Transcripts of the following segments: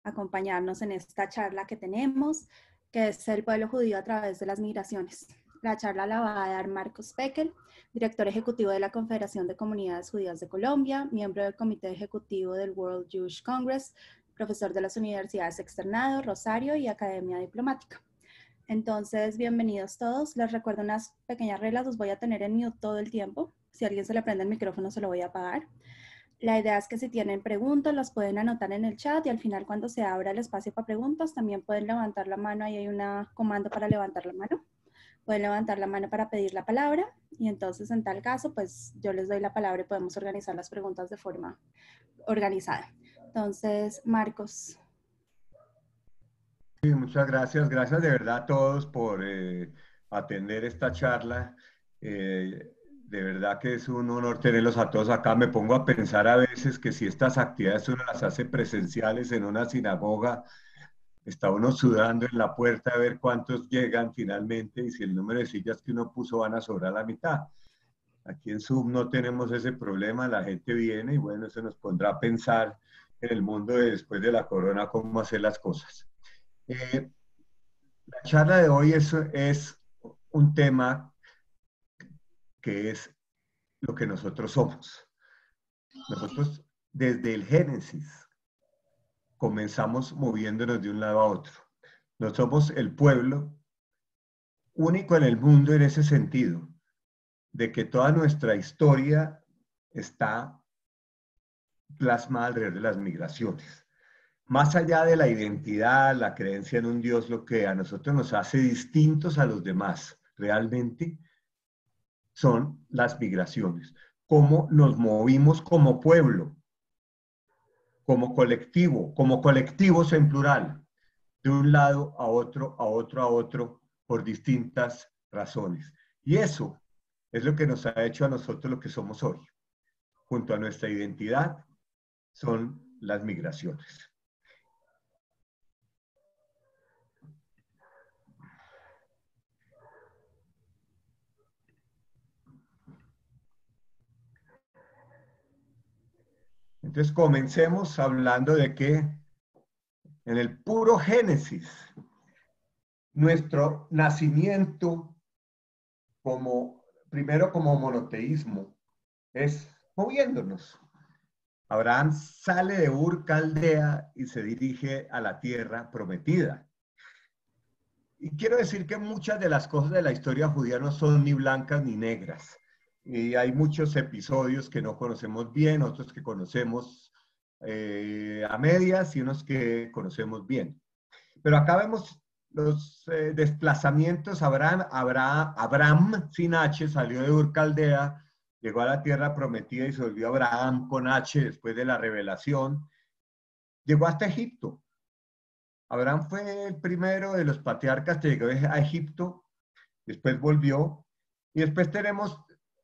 acompañarnos en esta charla que tenemos, que es el pueblo judío a través de las migraciones. La charla la va a dar Marcos Pekel, director ejecutivo de la Confederación de Comunidades Judías de Colombia, miembro del comité ejecutivo del World Jewish Congress, profesor de las universidades Externado, Rosario y Academia Diplomática. Entonces, bienvenidos todos. Les recuerdo unas pequeñas reglas, los voy a tener en mute todo el tiempo. Si a alguien se le prende el micrófono, se lo voy a apagar. La idea es que si tienen preguntas, las pueden anotar en el chat y al final cuando se abra el espacio para preguntas, también pueden levantar la mano. Ahí hay un comando para levantar la mano. Pueden levantar la mano para pedir la palabra y entonces en tal caso, pues yo les doy la palabra y podemos organizar las preguntas de forma organizada. Entonces, Marcos. Sí, muchas gracias. Gracias de verdad a todos por atender esta charla. De verdad que es un honor tenerlos a todos acá. Me pongo a pensar a veces que si estas actividades uno las hace presenciales en una sinagoga, está uno sudando en la puerta a ver cuántos llegan finalmente y si el número de sillas que uno puso van a sobrar la mitad. Aquí en Zoom no tenemos ese problema, la gente viene y bueno, eso nos pondrá a pensar en el mundo de después de la corona cómo hacer las cosas. La charla de hoy es un tema que es lo que nosotros somos. Nosotros desde el Génesis comenzamos moviéndonos de un lado a otro. No somos el pueblo único en el mundo en ese sentido, de que toda nuestra historia está plasmada alrededor de las migraciones. Más allá de la identidad, la creencia en un Dios, lo que a nosotros nos hace distintos a los demás realmente son las migraciones. Cómo nos movimos como pueblo, como colectivos en plural, de un lado a otro, a otro, a otro, por distintas razones. Y eso es lo que nos ha hecho a nosotros lo que somos hoy. Junto a nuestra identidad son las migraciones. Entonces comencemos hablando de que en el puro Génesis, nuestro nacimiento primero como monoteísmo, es moviéndonos. Abraham sale de Ur Caldea y se dirige a la tierra prometida. Y quiero decir que muchas de las cosas de la historia judía no son ni blancas ni negras. Y hay muchos episodios que no conocemos bien, otros que conocemos a medias y unos que conocemos bien. Pero acá vemos los desplazamientos. Abraham sin H salió de Ur Caldea, llegó a la tierra prometida y se volvió Abraham con H después de la revelación. Llegó hasta Egipto. Abraham fue el primero de los patriarcas que llegó a Egipto, después volvió, y después tenemos,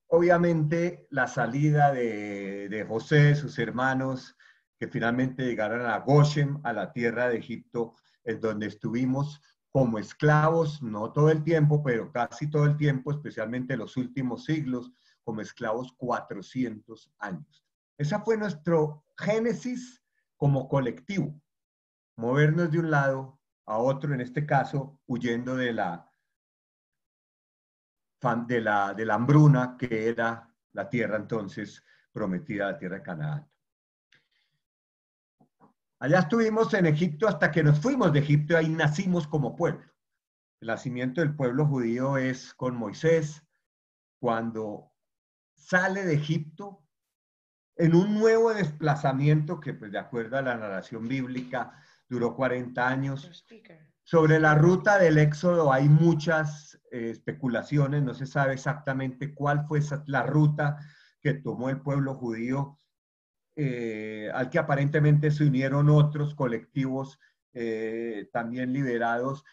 obviamente, la salida de José, sus hermanos, que finalmente llegaron a Goshen, a la tierra de Egipto, en donde estuvimos como esclavos, no todo el tiempo, pero casi todo el tiempo, especialmente los últimos siglos, como esclavos 400 años. Esa fue nuestro génesis como colectivo. Movernos de un lado a otro, en este caso, huyendo de la hambruna que era la tierra entonces prometida, la tierra de Canaán. Allá estuvimos en Egipto hasta que nos fuimos de Egipto y ahí nacimos como pueblo. El nacimiento del pueblo judío es con Moisés, cuando sale de Egipto en un nuevo desplazamiento que, pues, de acuerdo a la narración bíblica, duró 40 años. Sobre la ruta del Éxodo hay muchas especulaciones, no se sabe exactamente cuál fue la ruta que tomó el pueblo judío, al que aparentemente se unieron otros colectivos también liberados,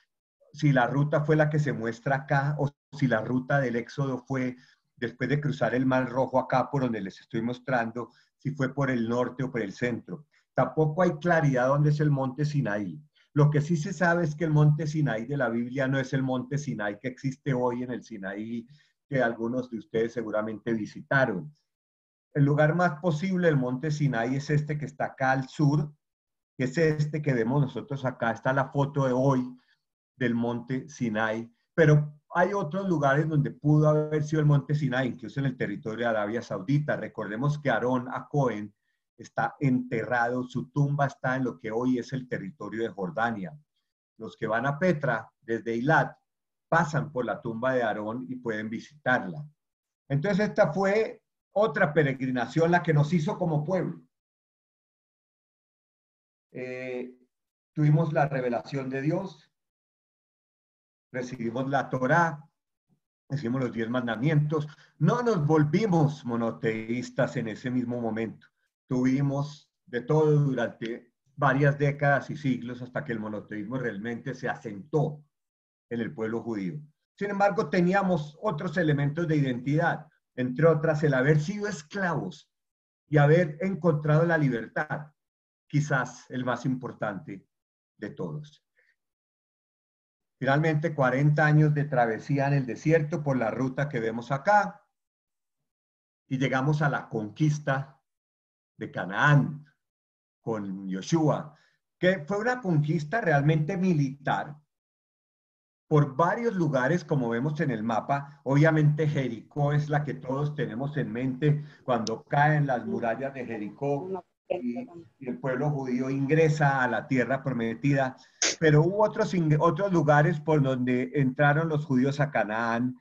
si la ruta fue la que se muestra acá o si la ruta del Éxodo fue después de cruzar el Mar Rojo acá por donde les estoy mostrando, si fue por el norte o por el centro. Tampoco hay claridad dónde es el monte Sinaí. Lo que sí se sabe es que el monte Sinaí de la Biblia no es el monte Sinaí que existe hoy en el Sinaí, que algunos de ustedes seguramente visitaron. El lugar más posible del monte Sinaí es este que está acá al sur, que es este que vemos nosotros acá. Está la foto de hoy del monte Sinai, pero hay otros lugares donde pudo haber sido el monte Sinai, incluso en el territorio de Arabia Saudita. Recordemos que Aarón a Cohen está enterrado, su tumba está en lo que hoy es el territorio de Jordania. Los que van a Petra desde Eilat pasan por la tumba de Aarón y pueden visitarla. Entonces esta fue otra peregrinación la que nos hizo como pueblo. Tuvimos la revelación de Dios, recibimos la Torá, recibimos los 10 mandamientos, no nos volvimos monoteístas en ese mismo momento. Tuvimos de todo durante varias décadas y siglos hasta que el monoteísmo realmente se asentó en el pueblo judío. Sin embargo, teníamos otros elementos de identidad, entre otras el haber sido esclavos y haber encontrado la libertad, quizás el más importante de todos. Finalmente, 40 años de travesía en el desierto por la ruta que vemos acá y llegamos a la conquista de Canaán con Yoshua, que fue una conquista realmente militar por varios lugares, como vemos en el mapa. Obviamente Jericó es la que todos tenemos en mente cuando caen las murallas de Jericó y el pueblo judío ingresa a la tierra prometida, pero hubo otros lugares por donde entraron los judíos a Canaán,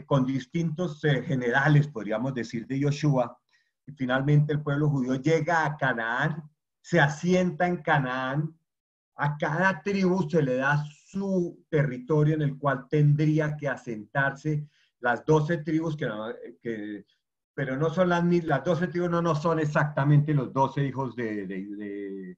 con distintos generales, podríamos decir, de Yoshua, y finalmente el pueblo judío llega a Canaán, se asienta en Canaán. A cada tribu se le da su territorio en el cual tendría que asentarse. Las 12 tribus pero no son las 12 tribus, no son exactamente los 12 hijos de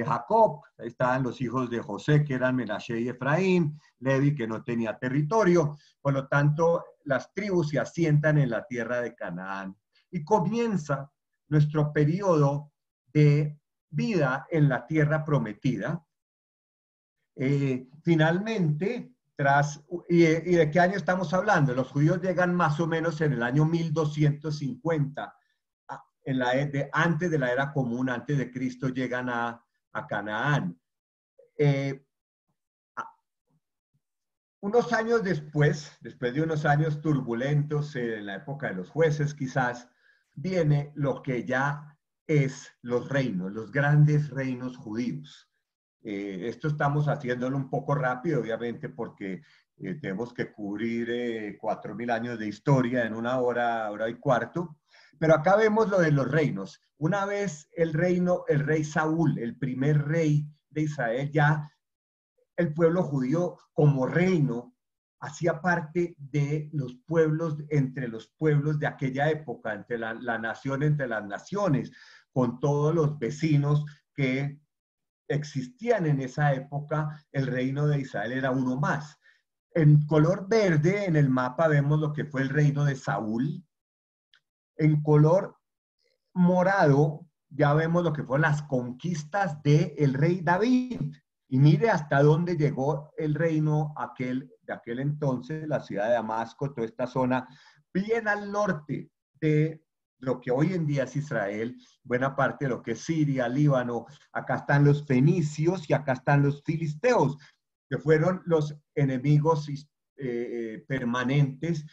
Jacob. Ahí estaban los hijos de José, que eran Menashe y Efraín, Levi, que no tenía territorio. Por lo tanto, las tribus se asientan en la tierra de Canaán. Y comienza nuestro periodo de vida en la tierra prometida. Finalmente, ¿y de qué año estamos hablando? Los judíos llegan más o menos en el año 1250, antes de la era común, antes de Cristo, llegan a Canaán. Unos años después de unos años turbulentos, en la época de los jueces quizás, viene lo que ya es los reinos, los grandes reinos judíos. Esto estamos haciéndolo un poco rápido, obviamente, porque tenemos que cubrir 4.000 años de historia en una hora, hora y cuarto. Pero acá vemos lo de los reinos. Una vez el rey Saúl, el primer rey de Israel, ya el pueblo judío como reino hacía parte de los pueblos, entre los pueblos de aquella época, entre la nación entre las naciones, con todos los vecinos que existían en esa época. El reino de Israel era uno más. En color verde en el mapa vemos lo que fue el reino de Saúl. En color morado ya vemos lo que fueron las conquistas del rey David. Y mire hasta dónde llegó el reino de aquel entonces, la ciudad de Damasco, toda esta zona, bien al norte de lo que hoy en día es Israel, buena parte de lo que es Siria, Líbano. Acá están los fenicios y acá están los filisteos, que fueron los enemigos permanentes,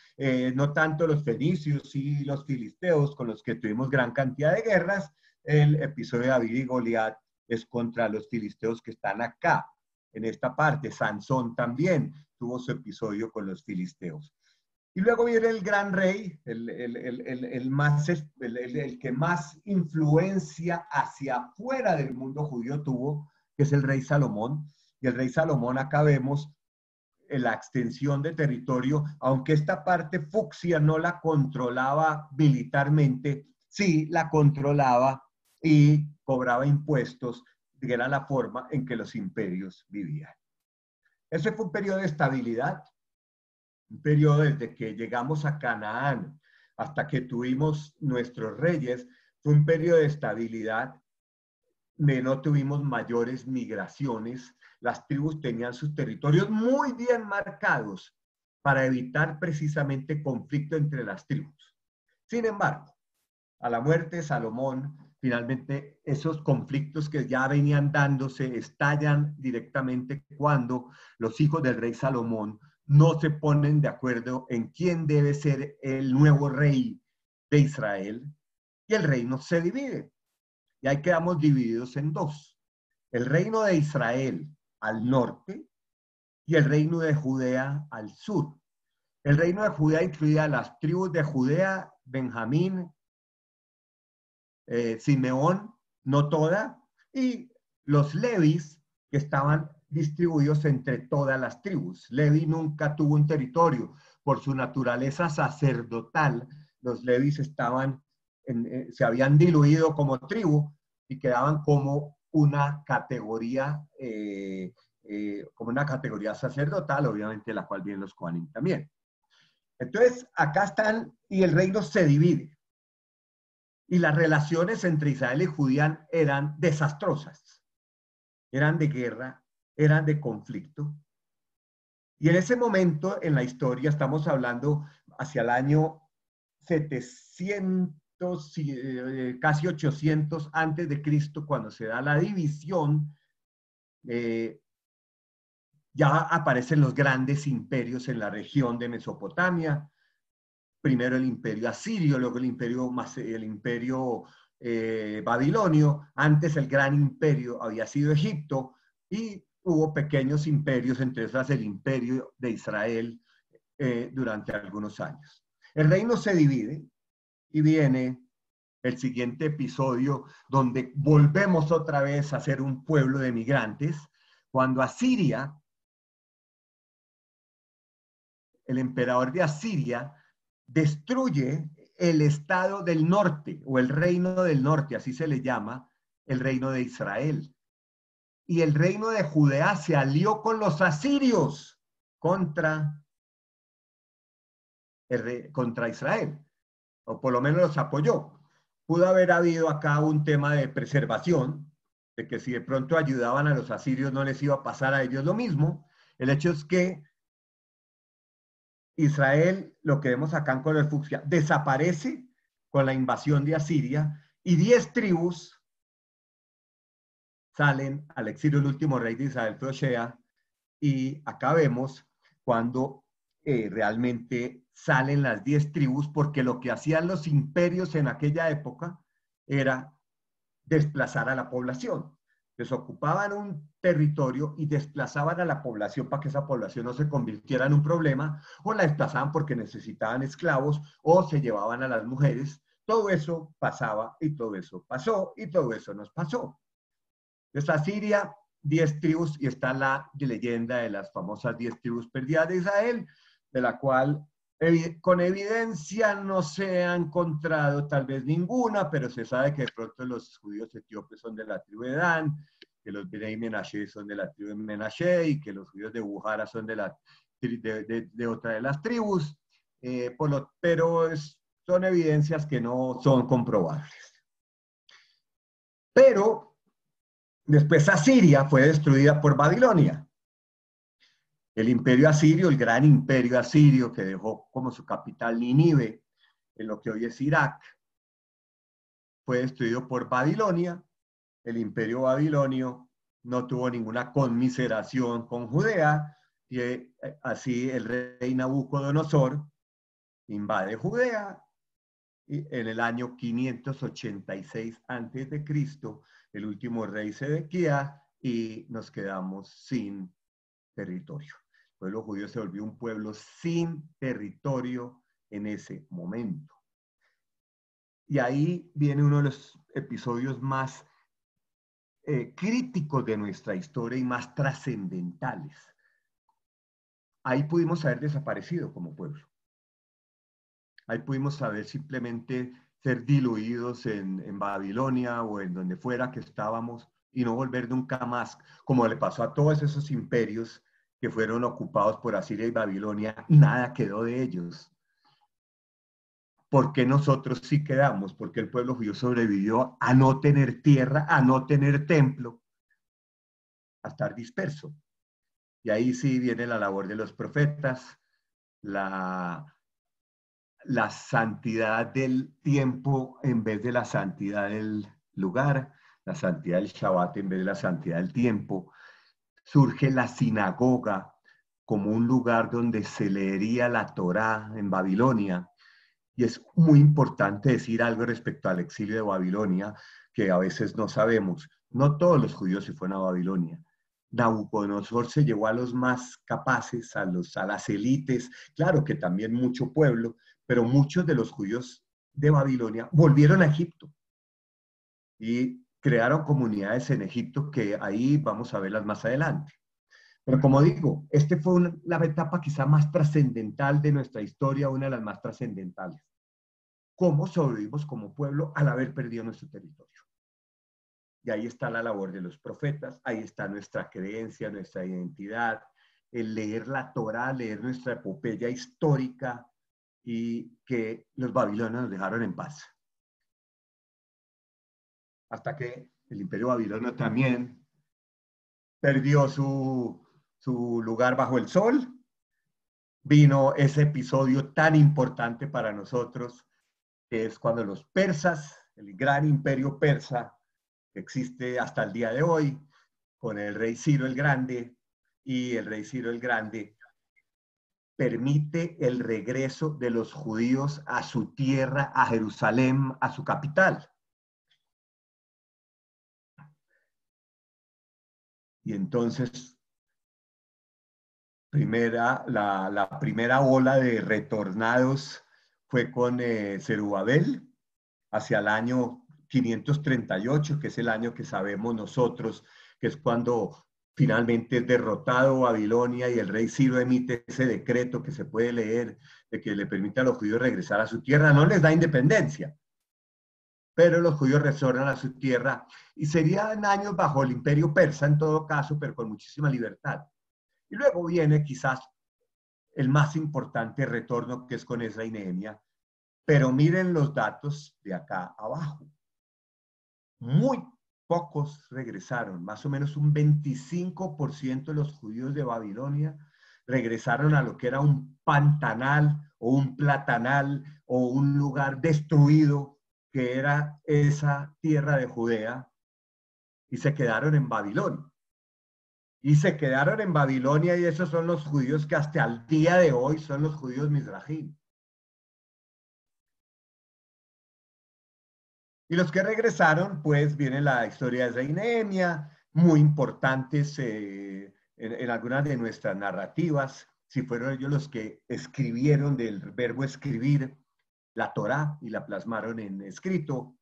no tanto los fenicios y los filisteos, con los que tuvimos gran cantidad de guerras. El episodio de David y Goliat es contra los filisteos que están acá, en esta parte. Sansón también tuvo su episodio con los filisteos. Y luego viene el gran rey, el que más influencia hacia afuera del mundo judío tuvo, que es el rey Salomón. Y el rey Salomón, acá vemos la extensión de territorio, aunque esta parte fucsia no la controlaba militarmente, sí la controlaba y cobraba impuestos, que era la forma en que los imperios vivían. Ese fue un periodo de estabilidad, un periodo desde que llegamos a Canaán hasta que tuvimos nuestros reyes. Fue un periodo de estabilidad, no tuvimos mayores migraciones. Las tribus tenían sus territorios muy bien marcados para evitar precisamente conflicto entre las tribus. Sin embargo, a la muerte de Salomón finalmente esos conflictos que ya venían dándose estallan directamente cuando los hijos del rey Salomón no se ponen de acuerdo en quién debe ser el nuevo rey de Israel, y el reino se divide. Y ahí quedamos divididos en dos. El reino de Israel al norte y el reino de Judea al sur. El reino de Judea incluía las tribus de Judea, Benjamín, Simeón, no toda, y los levis que estaban distribuidos entre todas las tribus. Levi nunca tuvo un territorio. Por su naturaleza sacerdotal, los levis se habían diluido como tribu y quedaban como una categoría sacerdotal, obviamente la cual vienen los Kohanim también. Entonces, acá están, y el reino se divide. Y las relaciones entre Israel y Judá eran desastrosas, eran de guerra, eran de conflicto. Y en ese momento en la historia, estamos hablando hacia el año 700, casi 800 antes de Cristo, cuando se da la división, ya aparecen los grandes imperios en la región de Mesopotamia. Primero el imperio asirio, luego el imperio babilonio. Antes el gran imperio había sido Egipto, y hubo pequeños imperios, entre esos el imperio de Israel, durante algunos años. El reino se divide y viene el siguiente episodio donde volvemos otra vez a ser un pueblo de migrantes, cuando Asiria, el emperador de Asiria, destruye el estado del norte, o el reino del norte, así se le llama, el reino de Israel. Y el reino de Judea se alió con los asirios contra Israel, o por lo menos los apoyó. Pudo haber habido acá un tema de preservación, de que si de pronto ayudaban a los asirios no les iba a pasar a ellos lo mismo. El hecho es que Israel, lo que vemos acá en color fucsia, desaparece con la invasión de Asiria, y 10 tribus salen al exilio. El último rey de Israel fue Osea, y acá vemos cuando realmente salen las 10 tribus, porque lo que hacían los imperios en aquella época era desplazar a la población. Desocupaban un territorio y desplazaban a la población para que esa población no se convirtiera en un problema, o la desplazaban porque necesitaban esclavos, o se llevaban a las mujeres. Todo eso pasaba, y todo eso pasó, y todo eso nos pasó. Entonces, Asiria, 10 tribus, y está la leyenda de las famosas 10 tribus perdidas de Israel, de la cual con evidencia no se ha encontrado tal vez ninguna, pero se sabe que de pronto los judíos etíopes son de la tribu de Dan, que los Bnei Menashe son de la tribu de Menashe, y que los judíos de Bujara son de otra de las tribus, pero son evidencias que no son comprobables. Pero después Asiria fue destruida por Babilonia. El imperio asirio, el gran imperio asirio, que dejó como su capital Nínive, en lo que hoy es Irak, fue destruido por Babilonia. El imperio babilonio no tuvo ninguna conmiseración con Judea, y así el rey Nabucodonosor invade Judea, y en el año 586 a.C., el último rey Sedequías, y nos quedamos sin territorio. El pueblo judío se volvió un pueblo sin territorio en ese momento. Y ahí viene uno de los episodios más críticos de nuestra historia y más trascendentales. Ahí pudimos haber desaparecido como pueblo. Ahí pudimos haber simplemente ser diluidos en Babilonia o en donde fuera que estábamos, y no volver nunca más, como le pasó a todos esos imperios que fueron ocupados por Asiria y Babilonia. Nada quedó de ellos. ¿Por qué nosotros sí quedamos? Porque el pueblo judío sobrevivió a no tener tierra, a no tener templo, a estar disperso. Y ahí sí viene la labor de los profetas, la santidad del tiempo en vez de la santidad lugar, la santidad del Shabbat en vez de la santidad del tiempo. Surge la sinagoga como un lugar donde se leería la Torá en Babilonia. Y es muy importante decir algo respecto al exilio de Babilonia, que a veces no sabemos. No todos los judíos se fueron a Babilonia. Nabucodonosor se llevó a los más capaces, a las élites, claro que también mucho pueblo, pero muchos de los judíos de Babilonia volvieron a Egipto y crearon comunidades en Egipto que ahí vamos a verlas más adelante. Pero como digo, este fue la etapa quizá más trascendental de nuestra historia, una de las más trascendentales. ¿Cómo sobrevivimos como pueblo al haber perdido nuestro territorio? Y ahí está la labor de los profetas, ahí está nuestra creencia, nuestra identidad, el leer la Torá, leer nuestra epopeya histórica y que los babilonios nos dejaron en paz. Hasta que el imperio babilonio también perdió su lugar bajo el sol. Vino ese episodio tan importante para nosotros, que es cuando los persas, el gran imperio persa, que existe hasta el día de hoy, con el rey Ciro el Grande, y el rey Ciro el Grande permite el regreso de los judíos a su tierra, a Jerusalén, a su capital. Y entonces, la primera ola de retornados fue con Zerubabel, hacia el año 538, que es el año que sabemos nosotros, que es cuando finalmente es derrotado Babilonia y el rey Ciro emite ese decreto que se puede leer de que le permite a los judíos regresar a su tierra. No les da independencia, pero los judíos retornan a su tierra y serían años bajo el imperio persa en todo caso, pero con muchísima libertad. Y luego viene quizás el más importante retorno, que es con Esdras y Nehemia, pero miren los datos de acá abajo. Muy pocos regresaron, más o menos un 25% de los judíos de Babilonia regresaron a lo que era un pantanal o un platanal o un lugar destruido que era esa tierra de Judea y se quedaron en Babilonia. Y se quedaron en Babilonia y esos son los judíos que hasta el día de hoy son los judíos mizrahim. Y los que regresaron, pues viene la historia de Nehemia, muy importantes en algunas de nuestras narrativas, si fueron ellos los que escribieron del verbo escribir la Torá y la plasmaron en escrito,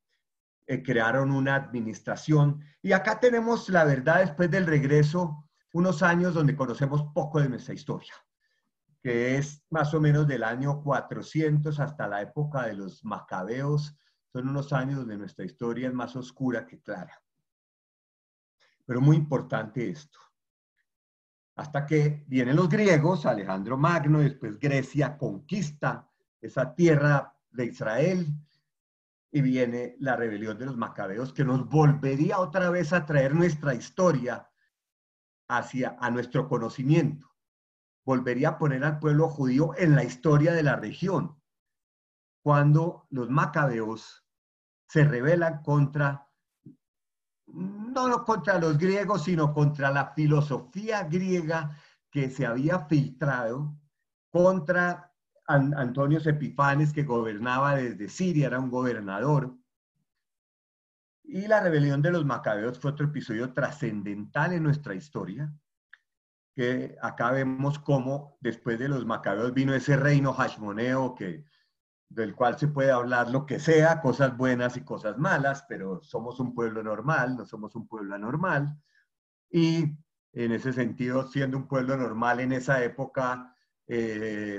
crearon una administración. Y acá tenemos la verdad después del regreso, unos años donde conocemos poco de nuestra historia, que es más o menos del año 400 hasta la época de los macabeos. Son unos años donde nuestra historia es más oscura que clara. Pero muy importante esto. Hasta que vienen los griegos, Alejandro Magno, después Grecia conquista esa tierra de Israel y viene la rebelión de los macabeos que nos volvería otra vez a traer nuestra historia a nuestro conocimiento. Volvería a poner al pueblo judío en la historia de la región. Cuando los macabeos se rebelan no contra los griegos, sino contra la filosofía griega que se había filtrado, contra Antonio Epifanes, que gobernaba desde Siria, era un gobernador. Y la rebelión de los macabeos fue otro episodio trascendental en nuestra historia, que acá vemos cómo después de los macabeos vino ese reino hashmoneo del cual se puede hablar lo que sea, cosas buenas y cosas malas, pero somos un pueblo normal, no somos un pueblo anormal. Y en ese sentido, siendo un pueblo normal en esa época,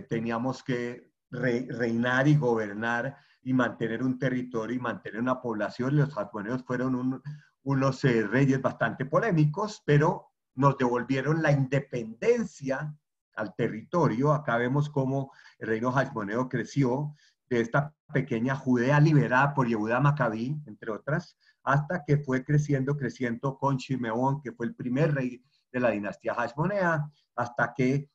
teníamos que reinar y gobernar y mantener un territorio y mantener una población. Los hashmoneos fueron unos reyes bastante polémicos, pero nos devolvieron la independencia al territorio. Acá vemos cómo el reino hashmoneo creció de esta pequeña Judea liberada por Yehuda Macabí, entre otras, hasta que fue creciendo con Shimeón, que fue el primer rey de la dinastía hashmonea, hasta que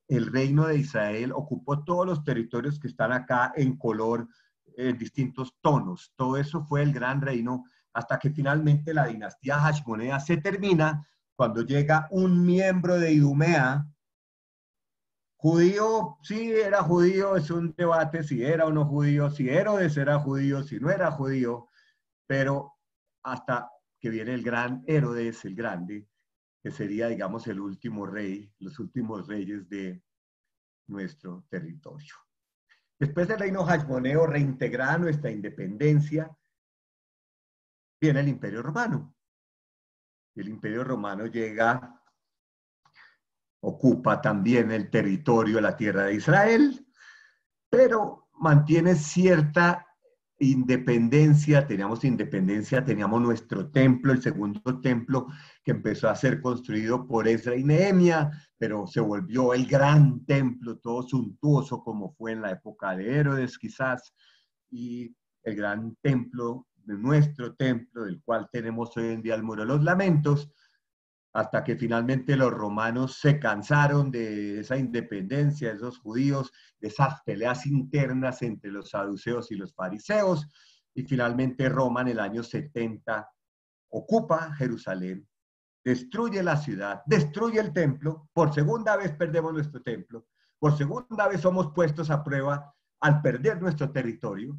el reino de Israel ocupó todos los territorios que están acá en color, en distintos tonos. Todo eso fue el gran reino hasta que finalmente la dinastía Hashmonea se termina cuando llega un miembro de Idumea, judío, sí era judío, es un debate si era o no judío, si Herodes era judío, si no era judío, pero hasta que viene el gran Herodes el Grande, que sería, digamos, el último rey, los últimos reyes de nuestro territorio. Después del reino hashmoneo, reintegrada nuestra independencia, viene el Imperio Romano. El Imperio Romano llega, ocupa también el territorio, la tierra de Israel, pero mantiene cierta independencia, teníamos nuestro templo, el segundo templo que empezó a ser construido por Esdra y Nehemia, pero se volvió el gran templo, todo suntuoso como fue en la época de Herodes quizás, y el gran templo, de nuestro templo, del cual tenemos hoy en día el Muro de los Lamentos, hasta que finalmente los romanos se cansaron de esa independencia, de esos judíos, de esas peleas internas entre los saduceos y los fariseos, y finalmente Roma en el año 70 ocupa Jerusalén, destruye la ciudad, destruye el templo, por segunda vez perdemos nuestro templo, por segunda vez somos puestos a prueba al perder nuestro territorio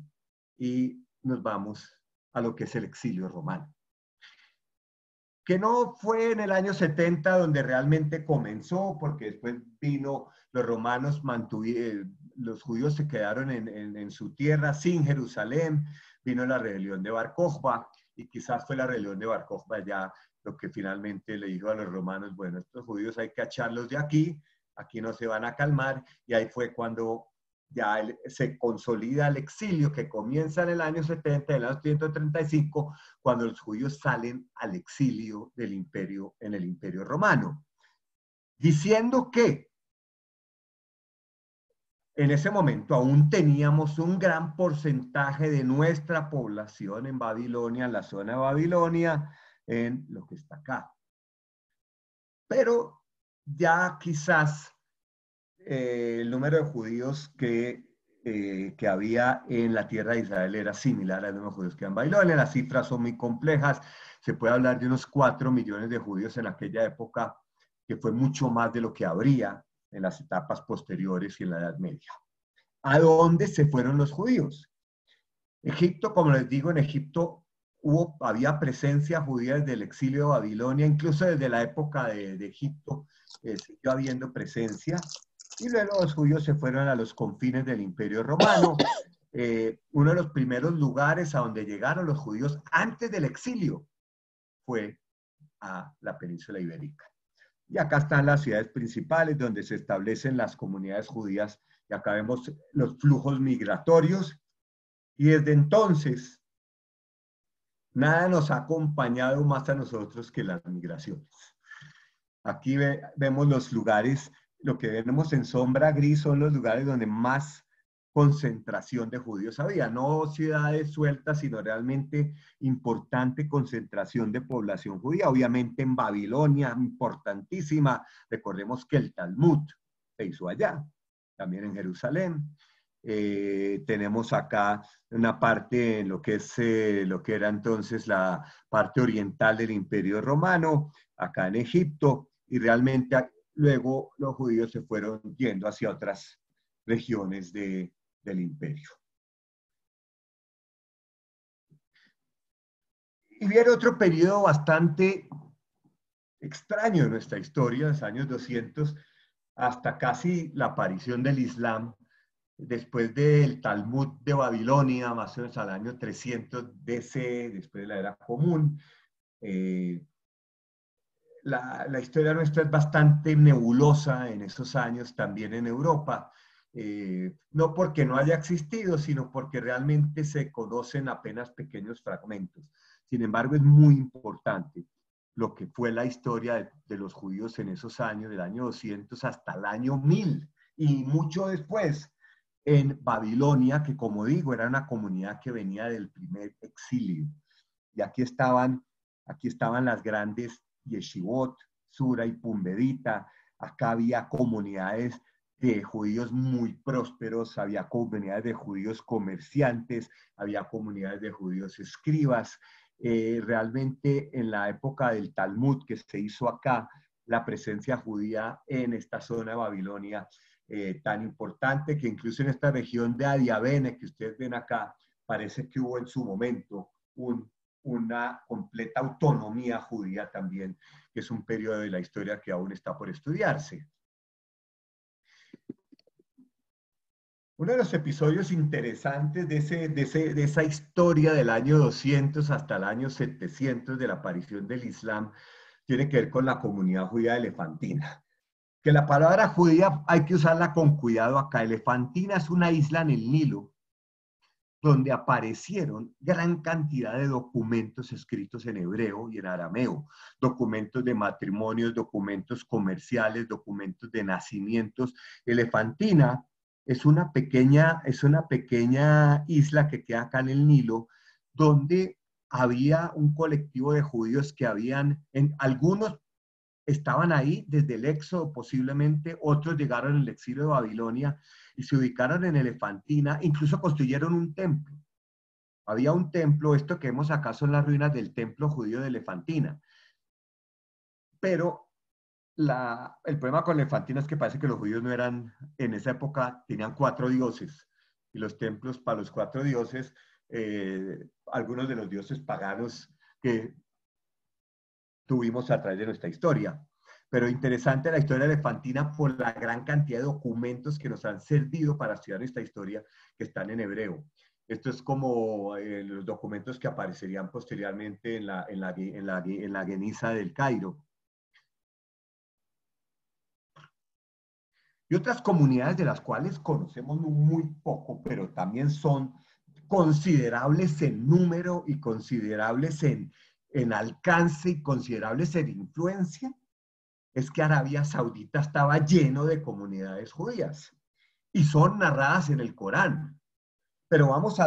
y nos vamos a lo que es el exilio romano. Que no fue en el año 70 donde realmente comenzó, porque después vino, los romanos mantuvieron, los judíos se quedaron en su tierra sin Jerusalén, vino la rebelión de Bar Kokhba, y quizás fue la rebelión de Bar Kokhba ya lo que finalmente le dijo a los romanos, bueno, estos judíos hay que echarlos de aquí, aquí no se van a calmar, y ahí fue cuando ya se consolida el exilio que comienza en el año 70, en el año 135, cuando los judíos salen al exilio del imperio, en el imperio romano, diciendo que en ese momento aún teníamos un gran porcentaje de nuestra población en Babilonia, en la zona de Babilonia, en lo que está acá. Pero ya quizás el número de judíos que había en la tierra de Israel era similar al número de judíos que había en Babilonia. Las cifras son muy complejas. Se puede hablar de unos 4 millones de judíos en aquella época, que fue mucho más de lo que habría en las etapas posteriores y en la Edad Media. ¿A dónde se fueron los judíos? Egipto, como les digo, en Egipto había presencia judía desde el exilio de Babilonia, incluso desde la época de Egipto siguió habiendo presencia. Y luego los judíos se fueron a los confines del Imperio Romano. Uno de los primeros lugares a donde llegaron los judíos antes del exilio fue a la península ibérica. Y acá están las ciudades principales donde se establecen las comunidades judías. Y acá vemos los flujos migratorios. Y desde entonces, nada nos ha acompañado más a nosotros que las migraciones. Aquí vemos los lugares, lo que vemos en sombra gris son los lugares donde más concentración de judíos había, no ciudades sueltas, sino realmente importante concentración de población judía. Obviamente en Babilonia, importantísima, recordemos que el Talmud se hizo allá, también en Jerusalén. Tenemos acá una parte en lo que es lo que era entonces la parte oriental del Imperio Romano, acá en Egipto, y realmente luego los judíos se fueron yendo hacia otras regiones del imperio. Y viene otro periodo bastante extraño en nuestra historia, los años 200, hasta casi la aparición del Islam, después del Talmud de Babilonia, más o menos al año 300 DC, después de la Era Común. La historia nuestra es bastante nebulosa en esos años, también en Europa. No porque no haya existido, sino porque realmente se conocen apenas pequeños fragmentos. Sin embargo, es muy importante lo que fue la historia de los judíos en esos años, del año 200 hasta el año 1000 y mucho después en Babilonia, que como digo, era una comunidad que venía del primer exilio. Y aquí estaban las grandes yeshivot, Sura y Pumbedita. Acá había comunidades de judíos muy prósperos, había comunidades de judíos comerciantes, había comunidades de judíos escribas. realmente en la época del Talmud que se hizo acá, la presencia judía en esta zona de Babilonia tan importante, que incluso en esta región de Adiabene que ustedes ven acá, parece que hubo en su momento una completa autonomía judía también, que es un periodo de la historia que aún está por estudiarse. Uno de los episodios interesantes de esa historia del año 200 hasta el año 700 de la aparición del Islam tiene que ver con la comunidad judía de Elefantina. Que la palabra judía hay que usarla con cuidado acá. Elefantina es una isla en el Nilo donde aparecieron gran cantidad de documentos escritos en hebreo y en arameo, documentos de matrimonios, documentos comerciales, documentos de nacimientos. Elefantina es una pequeña isla que queda acá en el Nilo, donde había un colectivo de judíos que algunos estaban ahí desde el éxodo posiblemente, otros llegaron en el exilio de Babilonia y se ubicaron en Elefantina, incluso construyeron un templo. Había un templo, esto que vemos acá son las ruinas del templo judío de Elefantina. Pero el problema con Elefantina es que parece que los judíos no eran, en esa época tenían 4 dioses, y los templos para los 4 dioses, algunos de los dioses paganos que tuvimos a través de nuestra historia. Pero interesante la historia elefantina por la gran cantidad de documentos que nos han servido para estudiar esta historia que están en hebreo. Esto es como los documentos que aparecerían posteriormente en la Geniza del Cairo. Y otras comunidades de las cuales conocemos muy poco, pero también son considerables en número y considerables en alcance y considerables en influencia, es que Arabia Saudita estaba lleno de comunidades judías y son narradas en el Corán. Pero vamos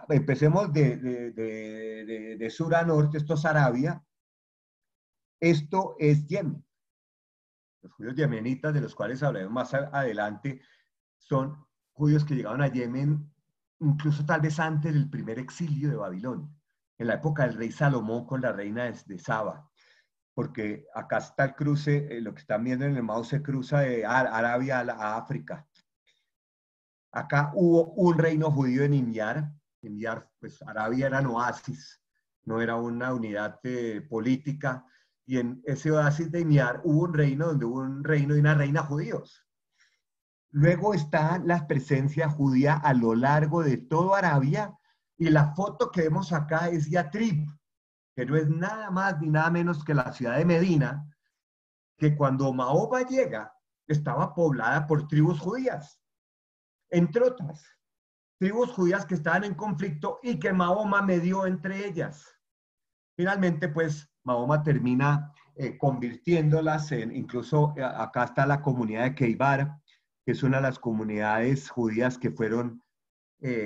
empecemos de sur a norte, esto es Arabia, esto es Yemen. Los judíos yemenitas, de los cuales hablaremos más adelante, son judíos que llegaron a Yemen incluso tal vez antes del primer exilio de Babilonia, en la época del rey Salomón con la reina de Saba. Porque acá está el cruce, lo que están viendo en el mapa se cruza de Arabia a África. Acá hubo un reino judío en Himyar. Himyar, pues Arabia era un oasis, no era una unidad política. Y en ese oasis de Himyar hubo un reino donde hubo un reino y una reina judíos. Luego está la presencia judía a lo largo de toda Arabia. Y la foto que vemos acá es Yatrib, que no es nada más ni nada menos que la ciudad de Medina, que cuando Mahoma llega, estaba poblada por tribus judías, entre otras, tribus judías que estaban en conflicto y que Mahoma medió entre ellas. Finalmente, pues, Mahoma termina convirtiéndolas incluso acá está la comunidad de Keibar, que es una de las comunidades judías que fueron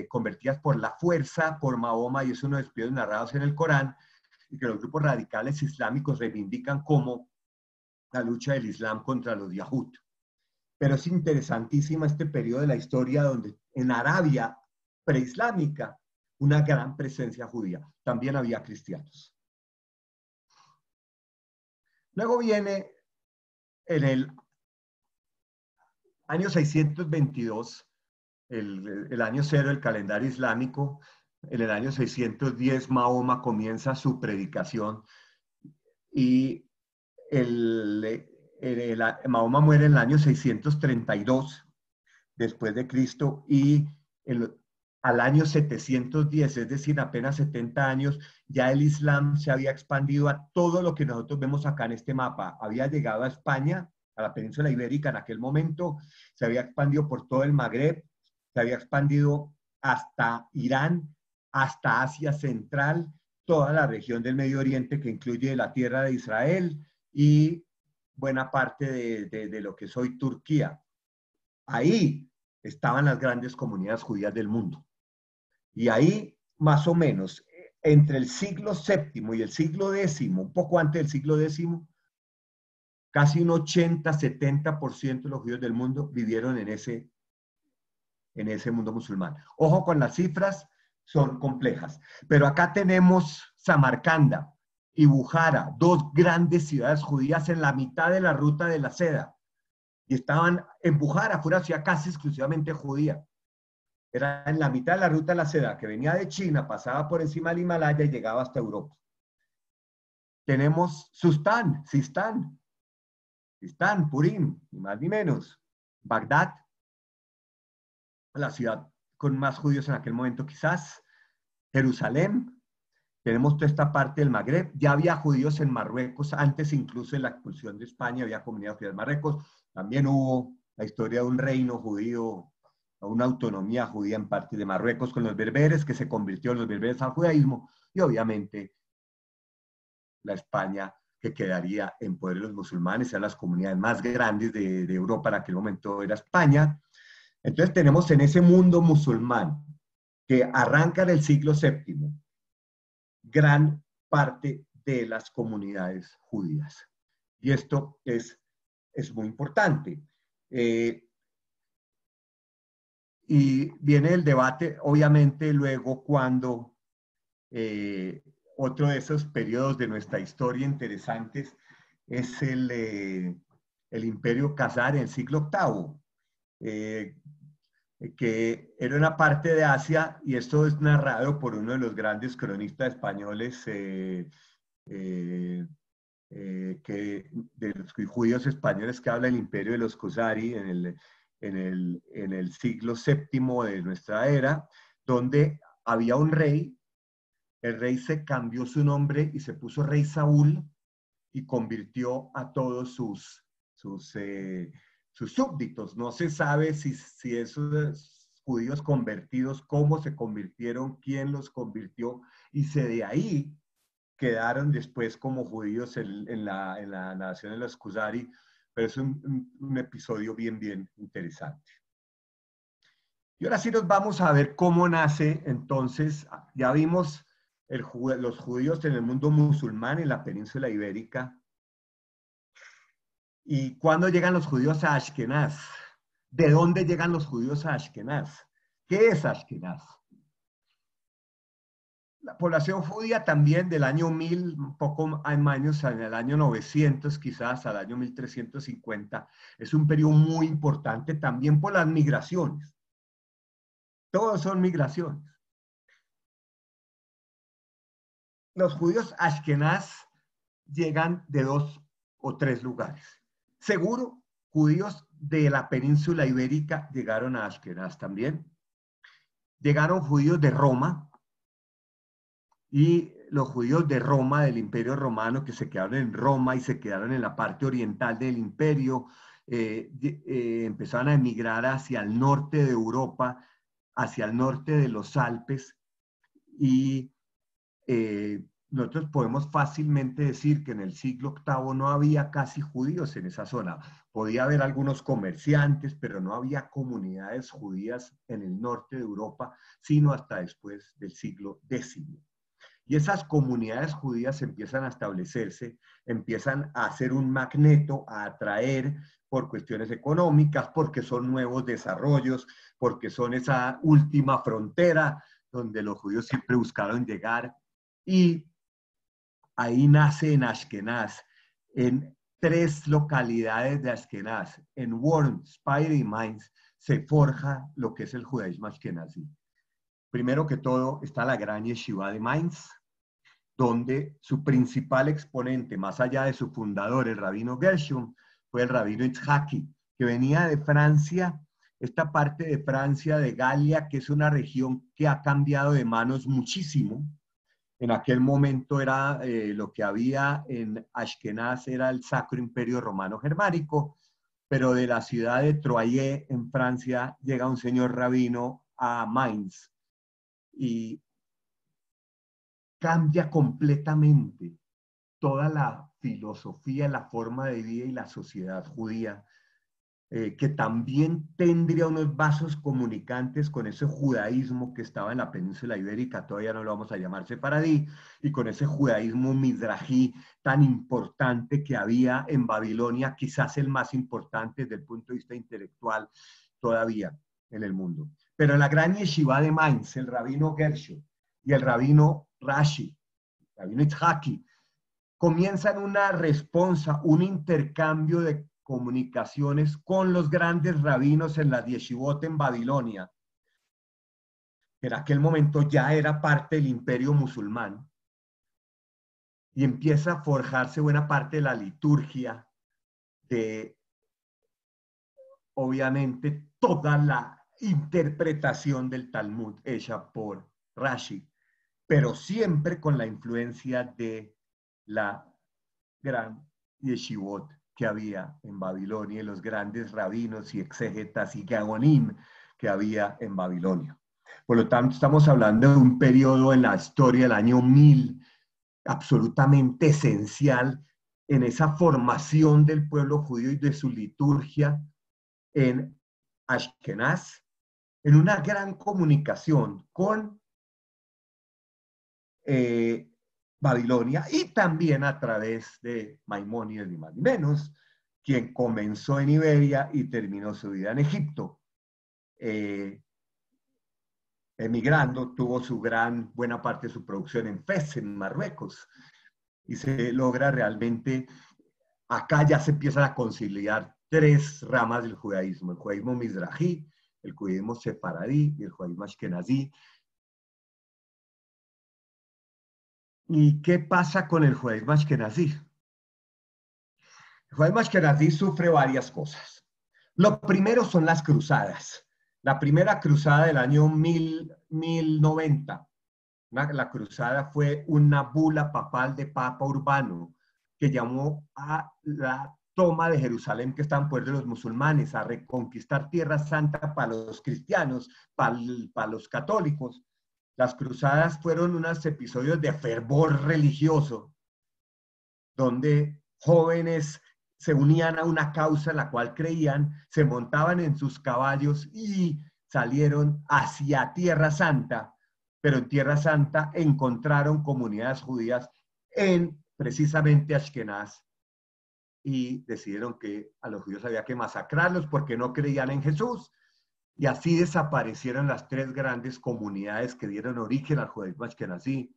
convertidas por la fuerza por Mahoma, y es uno de los episodios narrados en el Corán, y que los grupos radicales islámicos reivindican como la lucha del Islam contra los Yahud. Pero es interesantísima este periodo de la historia donde en Arabia preislámica una gran presencia judía. También había cristianos. Luego viene en el año 622, el año cero del calendario islámico. En el año 610 Mahoma comienza su predicación y Mahoma muere en el año 632 después de Cristo y al año 710, es decir, apenas 70 años, ya el Islam se había expandido a todo lo que nosotros vemos acá en este mapa. Había llegado a España, a la península ibérica en aquel momento, se había expandido por todo el Magreb, se había expandido hasta Irán, hasta Asia Central, toda la región del Medio Oriente que incluye la tierra de Israel y buena parte de lo que es hoy Turquía. Ahí estaban las grandes comunidades judías del mundo. Y ahí, más o menos, entre el siglo VII y el siglo X, un poco antes del siglo X, casi un 80-70% de los judíos del mundo vivieron en ese mundo musulmán. Ojo con las cifras, son complejas. Pero acá tenemos Samarcanda y Bujara, dos grandes ciudades judías en la mitad de la ruta de la seda. Y estaban en Bujara, fue una ciudad casi exclusivamente judía. Era en la mitad de la ruta de la seda, que venía de China, pasaba por encima del Himalaya y llegaba hasta Europa. Tenemos Sistán, Purim, ni más ni menos. Bagdad, la ciudad con más judíos en aquel momento quizás. Jerusalén, tenemos toda esta parte del Magreb. Ya había judíos en Marruecos, antes incluso de la expulsión de España había comunidad judía en Marruecos. También hubo la historia de un reino judío, una autonomía judía en parte de Marruecos con los berberes, que se convirtió los berberes al judaísmo, y obviamente la España que quedaría en poder de los musulmanes, eran las comunidades más grandes de Europa en aquel momento era España. Entonces tenemos en ese mundo musulmán que arranca en el siglo VII gran parte de las comunidades judías. Y esto es muy importante. Y viene el debate, obviamente, luego cuando otro de esos periodos de nuestra historia interesantes es el Imperio Khazar en el siglo VIII, que era una parte de Asia, y esto es narrado por uno de los grandes cronistas españoles, de los judíos españoles, que habla del imperio de los Khuzari en el siglo VII de nuestra era, donde había un rey. El rey se cambió su nombre y se puso rey Saúl y convirtió a todos sus súbditos. No se sabe si esos judíos convertidos, cómo se convirtieron, quién los convirtió, y de ahí quedaron después como judíos en la nación de los Khuzari, pero es un episodio bien interesante. Y ahora sí nos vamos a ver cómo nace, entonces, ya vimos los judíos en el mundo musulmán, en la península ibérica. ¿Y cuándo llegan los judíos a Ashkenaz? ¿De dónde llegan los judíos a Ashkenaz? ¿Qué es Ashkenaz? La población judía también del año 1000, un poco años, en el año 900 quizás, al año 1350, es un periodo muy importante también por las migraciones. Todos son migraciones. Los judíos Ashkenaz llegan de 2 o 3 lugares. Seguro, judíos de la península ibérica llegaron a Ashkenaz también. Llegaron judíos de Roma, y los judíos de Roma, del Imperio Romano, que se quedaron en Roma y se quedaron en la parte oriental del imperio, empezaron a emigrar hacia el norte de Europa, hacia el norte de los Alpes, y nosotros podemos fácilmente decir que en el siglo VIII no había casi judíos en esa zona. Podía haber algunos comerciantes, pero no había comunidades judías en el norte de Europa, sino hasta después del siglo X. Y esas comunidades judías empiezan a establecerse, empiezan a hacer un magneto, a atraer por cuestiones económicas, porque son nuevos desarrollos, porque son esa última frontera donde los judíos siempre buscaron llegar. Y ahí nace en Ashkenaz, en 3 localidades de Ashkenaz, en Worms, Speyer y Mainz, se forja lo que es el judaísmo ashkenazí. Primero que todo está la gran yeshiva de Mainz, donde su principal exponente, más allá de su fundador, el rabino Gershom, fue el rabino Itzhaki, que venía de Francia, esta parte de Francia, de Galia, que es una región que ha cambiado de manos muchísimo. En aquel momento era lo que había en Ashkenaz, era el Sacro Imperio Romano Germánico, pero de la ciudad de Troyes, en Francia, llega un señor rabino a Mainz y cambia completamente toda la filosofía, la forma de vida y la sociedad judía, que también tendría unos vasos comunicantes con ese judaísmo que estaba en la península ibérica, todavía no lo vamos a llamar sefaradí, y con ese judaísmo midrají tan importante que había en Babilonia, quizás el más importante desde el punto de vista intelectual todavía en el mundo. Pero la gran yeshiva de Mainz, el rabino Gershon y el rabino Rashi, el rabino Itzhaki, comienzan una responsa, un intercambio de comunicaciones con los grandes rabinos en la yeshivot en Babilonia. En aquel momento ya era parte del imperio musulmán y empieza a forjarse buena parte de la liturgia, de obviamente toda la interpretación del Talmud hecha por Rashi, pero siempre con la influencia de la gran yeshivot que había en Babilonia y los grandes rabinos y exégetas y gaonim que había en Babilonia. Por lo tanto, estamos hablando de un periodo en la historia del año 1000 absolutamente esencial en esa formación del pueblo judío y de su liturgia en Ashkenaz, en una gran comunicación con Babilonia y también a través de Maimónides, ni más ni menos, quien comenzó en Iberia y terminó su vida en Egipto. Emigrando, tuvo su buena parte de su producción en Fez, en Marruecos, y se logra realmente, acá ya se empiezan a conciliar tres ramas del judaísmo: el judaísmo mizrahi, el judaísmo sefaradí y el judaísmo ashkenazí. ¿Y qué pasa con el judaísmo ashkenazí? El judaísmo ashkenazí sufre varias cosas. Lo primero son las cruzadas. La primera cruzada del año 1090. La cruzada fue una bula papal de Papa Urbano que llamó a la toma de Jerusalén, que está en poder de los musulmanes, a reconquistar Tierra Santa para los cristianos, para los católicos. Las cruzadas fueron unos episodios de fervor religioso, donde jóvenes se unían a una causa en la cual creían, se montaban en sus caballos y salieron hacia Tierra Santa, pero en Tierra Santa encontraron comunidades judías en precisamente Ashkenaz y decidieron que a los judíos había que masacrarlos porque no creían en Jesús. Y así desaparecieron las tres grandes comunidades que dieron origen al judaísmo ashkenazí: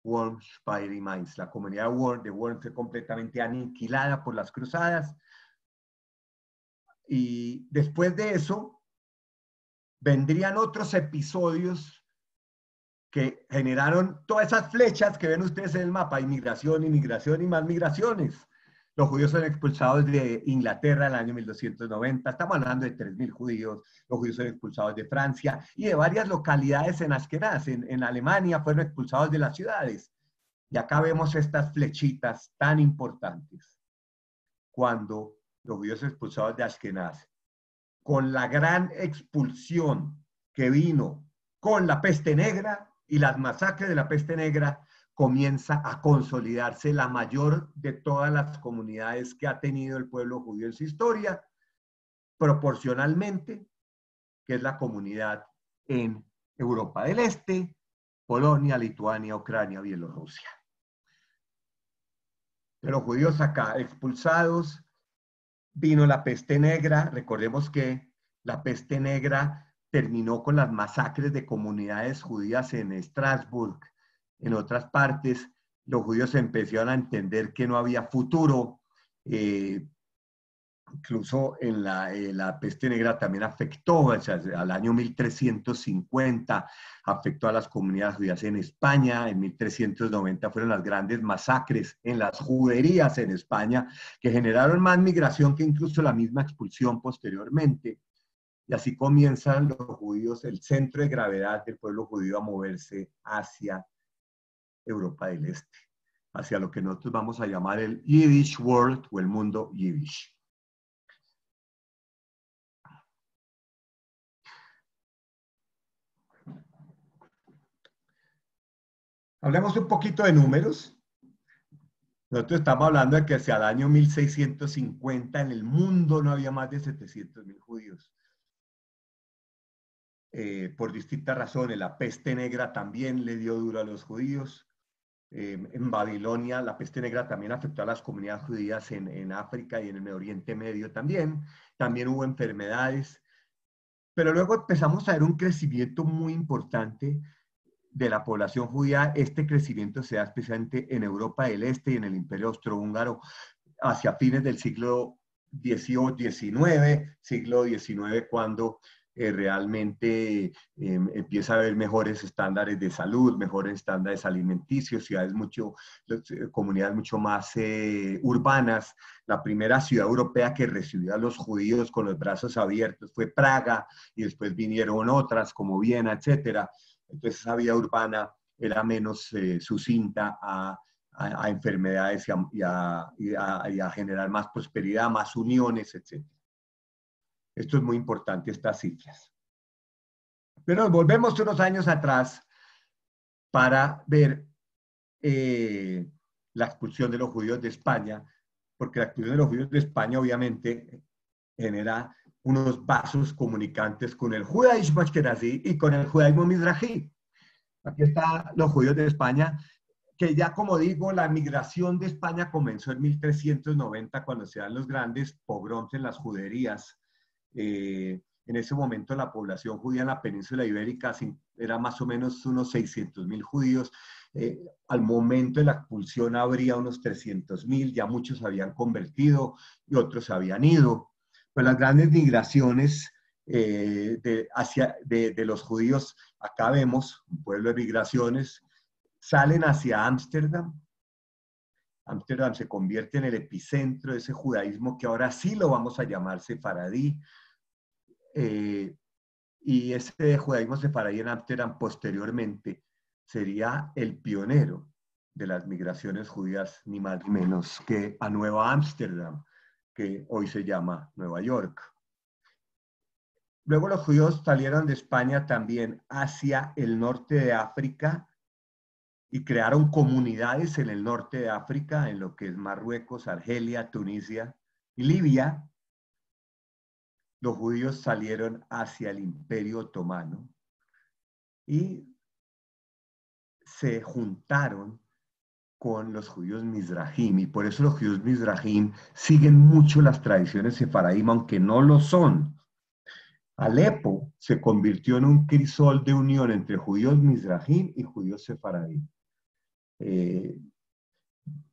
Worms, Speyer y Mainz. La comunidad de Worms fue completamente aniquilada por las cruzadas. Y después de eso, vendrían otros episodios que generaron todas esas flechas que ven ustedes en el mapa: inmigración, inmigración y más migraciones. Los judíos son expulsados de Inglaterra en el año 1290. Estamos hablando de 3.000 judíos. Los judíos son expulsados de Francia y de varias localidades en Ashkenaz. En Alemania fueron expulsados de las ciudades. Y acá vemos estas flechitas tan importantes. Cuando los judíos expulsados de Ashkenaz, con la gran expulsión que vino con la peste negra y las masacres de la peste negra, comienza a consolidarse la mayor de todas las comunidades que ha tenido el pueblo judío en su historia, proporcionalmente, que es la comunidad en Europa del Este, Polonia, Lituania, Ucrania, Bielorrusia. De los judíos acá expulsados, vino la peste negra. Recordemos que la peste negra terminó con las masacres de comunidades judías en Estrasburgo, en otras partes. Los judíos empezaron a entender que no había futuro. Incluso en la peste negra también afectó, o sea, al año 1350, afectó a las comunidades judías en España. En 1390 fueron las grandes masacres en las juderías en España, que generaron más migración que incluso la misma expulsión posteriormente. Y así comienzan los judíos, el centro de gravedad del pueblo judío, a moverse hacia Europa del Este, hacia lo que nosotros vamos a llamar el Yiddish World o el mundo Yiddish. Hablemos un poquito de números. Nosotros estamos hablando de que hacia el año 1650 en el mundo no había más de 700.000 judíos. Por distintas razones. La peste negra también le dio duro a los judíos. En Babilonia la peste negra también afectó a las comunidades judías en África y en el Oriente Medio también. También hubo enfermedades. Pero luego empezamos a ver un crecimiento muy importante de la población judía. Este crecimiento se da especialmente en Europa del Este y en el Imperio Austrohúngaro hacia fines del siglo XVIII, XIX, siglo XIX, cuando realmente empieza a haber mejores estándares de salud, mejores estándares alimenticios, ciudades mucho, comunidades mucho más urbanas. La primera ciudad europea que recibió a los judíos con los brazos abiertos fue Praga, y después vinieron otras como Viena, etcétera. Entonces esa vida urbana era menos sucinta a enfermedades y a generar más prosperidad, más uniones, etc. Esto es muy importante, estas cifras. Pero volvemos unos años atrás para ver la expulsión de los judíos de España, porque la expulsión de los judíos de España obviamente genera unos vasos comunicantes con el judaísmo ashkenazí y con el judaísmo mizrahi. Aquí están los judíos de España, que ya como digo, la migración de España comenzó en 1390 cuando se dan los grandes pogroms en las juderías. En ese momento la población judía en la península ibérica era más o menos unos 600.000 judíos. Al momento de la expulsión habría unos 300.000, ya muchos habían convertido y otros habían ido. Pues las grandes migraciones de los judíos, acá vemos un pueblo de migraciones, salen hacia Ámsterdam. Ámsterdam se convierte en el epicentro de ese judaísmo que ahora sí lo vamos a llamar sefaradí. Y ese judaísmo sefaradí en Ámsterdam posteriormente sería el pionero de las migraciones judías, ni más ni menos que a Nueva Ámsterdam, que hoy se llama Nueva York. Luego los judíos salieron de España también hacia el norte de África y crearon comunidades en el norte de África, en lo que es Marruecos, Argelia, Tunisia y Libia. Los judíos salieron hacia el Imperio Otomano y se juntaron con los judíos mizrahim, y por eso los judíos mizrahim siguen mucho las tradiciones sefaradí, aunque no lo son. Alepo se convirtió en un crisol de unión entre judíos mizrahim y judíos sefaradí.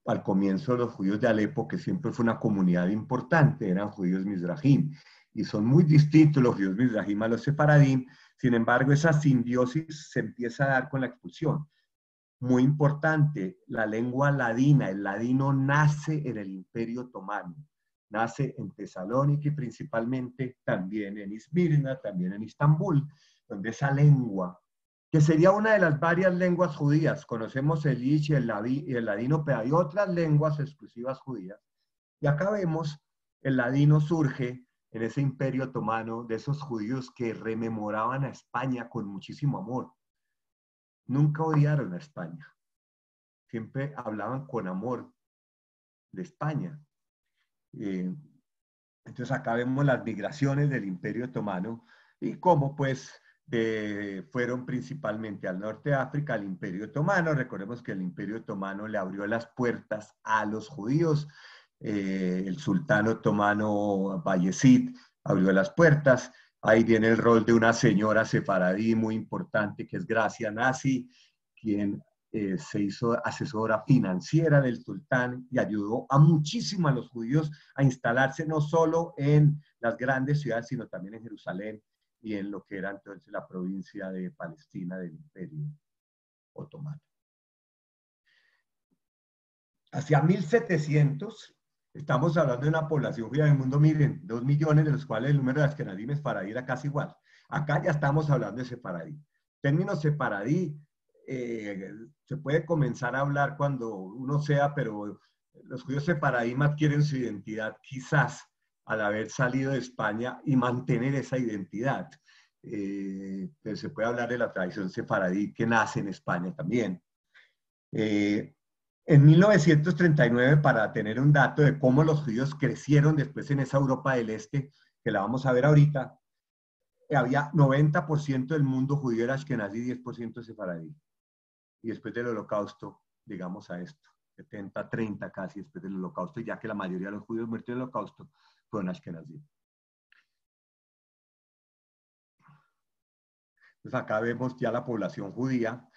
Al comienzo los judíos de Alepo, que siempre fue una comunidad importante, eran judíos mizrahim, y son muy distintos los judíos mizrahim a los sefaradim. Sin embargo, esa simbiosis se empieza a dar con la expulsión. Muy importante, la lengua ladina, el ladino nace en el Imperio Otomano, nace en Tesalónica y principalmente también en Izmirna, también en Istambul, donde esa lengua, que sería una de las varias lenguas judías, conocemos el yiddish y el ladino, pero hay otras lenguas exclusivas judías, y acá vemos el ladino surge en ese Imperio Otomano de esos judíos que rememoraban a España con muchísimo amor. Nunca odiaron a España, siempre hablaban con amor de España. Entonces acá vemos las migraciones del Imperio Otomano y cómo pues fueron principalmente al norte de África, al Imperio Otomano. Recordemos que el Imperio Otomano le abrió las puertas a los judíos. El sultán otomano Bayezid abrió las puertas. Ahí viene el rol de una señora sefaradí muy importante, que es Gracia Nazi, quien se hizo asesora financiera del sultán y ayudó a muchísimo a los judíos a instalarse no solo en las grandes ciudades, sino también en Jerusalén y en lo que era entonces la provincia de Palestina del Imperio Otomano. Hacia 1700, estamos hablando de una población judía del mundo, miren, 2 millones, de los cuales el número de ashkenazim sefaradí era casi igual. Acá ya estamos hablando de sefaradí. Término sefaradí se puede comenzar a hablar cuando uno sea, pero los judíos sefaradí adquieren su identidad quizás al haber salido de España y mantener esa identidad. Pero se puede hablar de la tradición sefaradí que nace en España también. En 1939, para tener un dato de cómo los judíos crecieron después en esa Europa del Este, que la vamos a ver ahorita, había 90% del mundo judío era ashkenazí y 10% sefaradí. Y después del Holocausto, llegamos a esto, 70-30 casi después del Holocausto, ya que la mayoría de los judíos muertos en el Holocausto fueron ashkenazí. Entonces acá vemos ya la población judía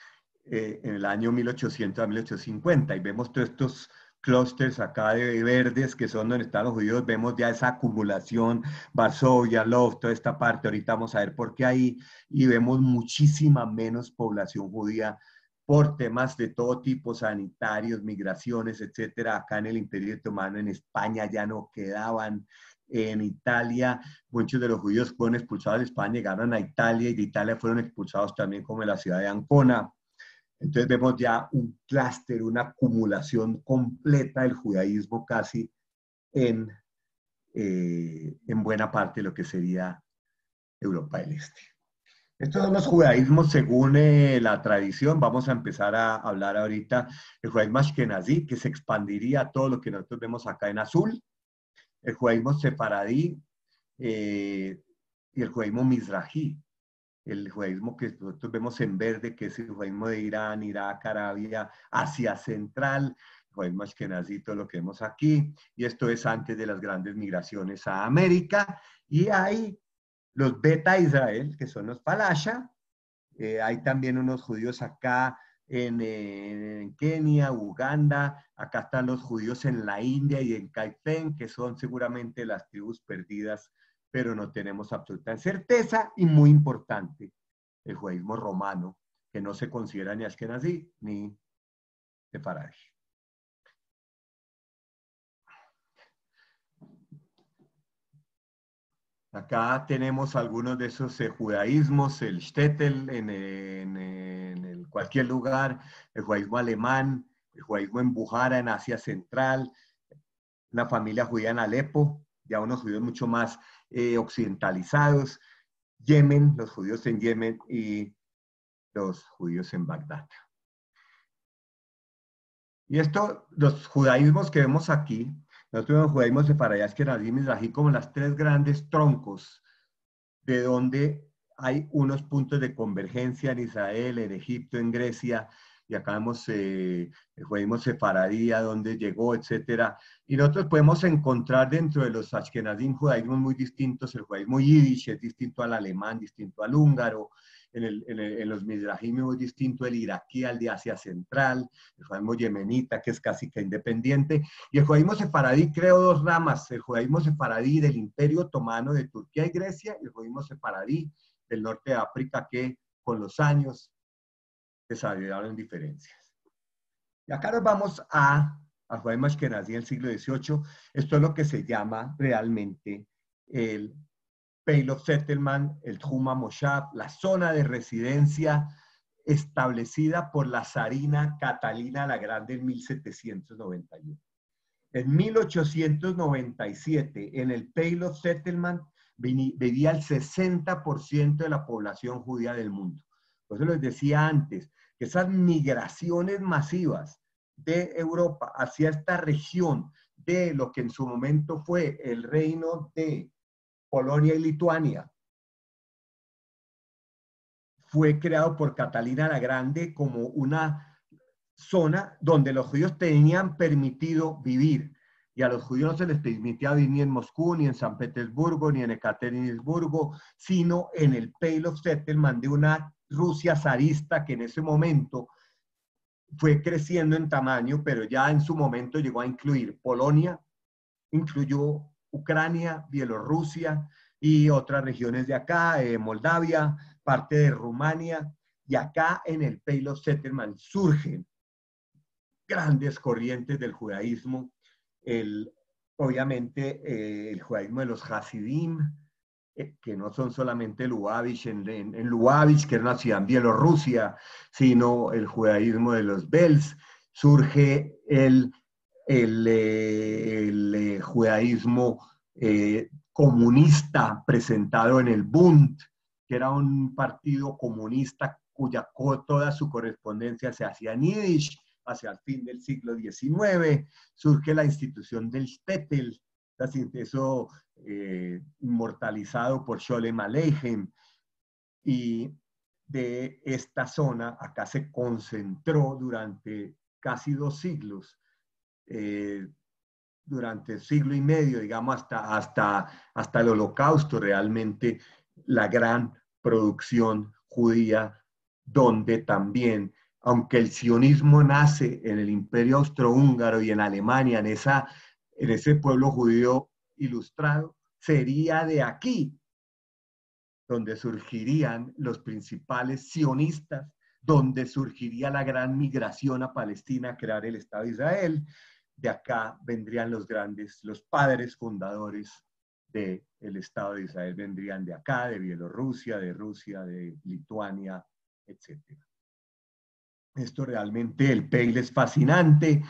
en el año 1800 a 1850 y vemos todos estos clústeres acá de verdes que son donde están los judíos, vemos ya esa acumulación, Varsovia, Lodz, toda esta parte, ahorita vamos a ver por qué ahí, y vemos muchísima menos población judía por temas de todo tipo, sanitarios, migraciones, etcétera. Acá en el Imperio Otomano, en España ya no quedaban. En Italia, muchos de los judíos fueron expulsados de España, llegaron a Italia y de Italia fueron expulsados también como en la ciudad de Ancona. Entonces vemos ya un clúster, una acumulación completa del judaísmo casi en buena parte de lo que sería Europa del Este. Estos son los judaísmos según la tradición. Vamos a empezar a hablar ahorita del judaísmo ashkenazí, que se expandiría a todo lo que nosotros vemos acá en azul, el judaísmo sefaradí y el judaísmo mizrají, el judaísmo que nosotros vemos en verde, que es el judaísmo de Irán, Irak, Arabia, Asia Central, el judaísmo ashkenazí, todo lo que vemos aquí, y esto es antes de las grandes migraciones a América, y hay los Beta Israel, que son los Palasha, hay también unos judíos acá en Kenia, Uganda, acá están los judíos en la India y en Caifén, que son seguramente las tribus perdidas, pero no tenemos absoluta certeza, y muy importante, el judaísmo romano, que no se considera ni ashkenazí ni sefaradí. Acá tenemos algunos de esos judaísmos, el shtetl en cualquier lugar, el judaísmo alemán, el judaísmo en Bujara, en Asia Central, una familia judía en Alepo, ya unos judíos mucho más occidentalizados, Yemen, los judíos en Yemen y los judíos en Bagdad. Y esto, los judaísmos que vemos aquí, nosotros vemos judaísmo sefaradí, ashkenazí, mizrají como las tres grandes troncos de donde hay unos puntos de convergencia en Israel, en Egipto, en Grecia, y acá vemos el judaísmo sefaradí, a dónde llegó, etcétera. Y nosotros podemos encontrar dentro de los ashkenazim judaísmos muy distintos, el judaísmo yiddish es distinto al alemán, distinto al húngaro, en los mizrahim es muy distinto el iraquí al de Asia Central, el judaísmo yemenita, que es casi que independiente, y el judaísmo sefaradí creó dos ramas, el judaísmo sefaradí del Imperio Otomano de Turquía y Grecia, y el judaísmo sefaradí del norte de África, que con los años desarrollaron diferencias. Y acá nos vamos al judaísmo ashkenazí del siglo XVIII. Esto es lo que se llama realmente el Pale of Settlement, el Tjuma Moshav, la zona de residencia establecida por la zarina Catalina la Grande en 1791. En 1897, en el Pale of Settlement, vivía el 60% de la población judía del mundo. Por eso les decía antes, que esas migraciones masivas de Europa hacia esta región de lo que en su momento fue el reino de Polonia y Lituania, fue creado por Catalina la Grande como una zona donde los judíos tenían permitido vivir. Y a los judíos no se les permitía vivir ni en Moscú, ni en San Petersburgo, ni en Ekaterimburgo, sino en el Pale of Settlement de una Rusia zarista que en ese momento fue creciendo en tamaño, pero ya en su momento llegó a incluir Polonia, incluyó Ucrania, Bielorrusia y otras regiones de acá, Moldavia, parte de Rumania, y acá en el Pale of Settlement surgen grandes corrientes del judaísmo, obviamente el judaísmo de los Hasidim, que no son solamente Lubavitch, en Lubavitch, que era una ciudad en Bielorrusia, sino el judaísmo de los Bels, surge el judaísmo comunista presentado en el Bund, que era un partido comunista cuya toda su correspondencia se hacía en Yiddish. Hacia el fin del siglo XIX surge la institución del shtetl, eso inmortalizado por Sholem Aleichem, y de esta zona acá se concentró durante casi 2 siglos, durante el siglo y medio, digamos, hasta el Holocausto, realmente la gran producción judía, donde también, aunque el sionismo nace en el Imperio Austrohúngaro y en Alemania, en ese pueblo judío ilustrado, sería de aquí donde surgirían los principales sionistas, donde surgiría la gran migración a Palestina a crear el Estado de Israel. De acá vendrían los padres fundadores del Estado de Israel, vendrían de acá, de Bielorrusia, de Rusia, de Lituania, etc. Esto realmente, el Peil es fascinante.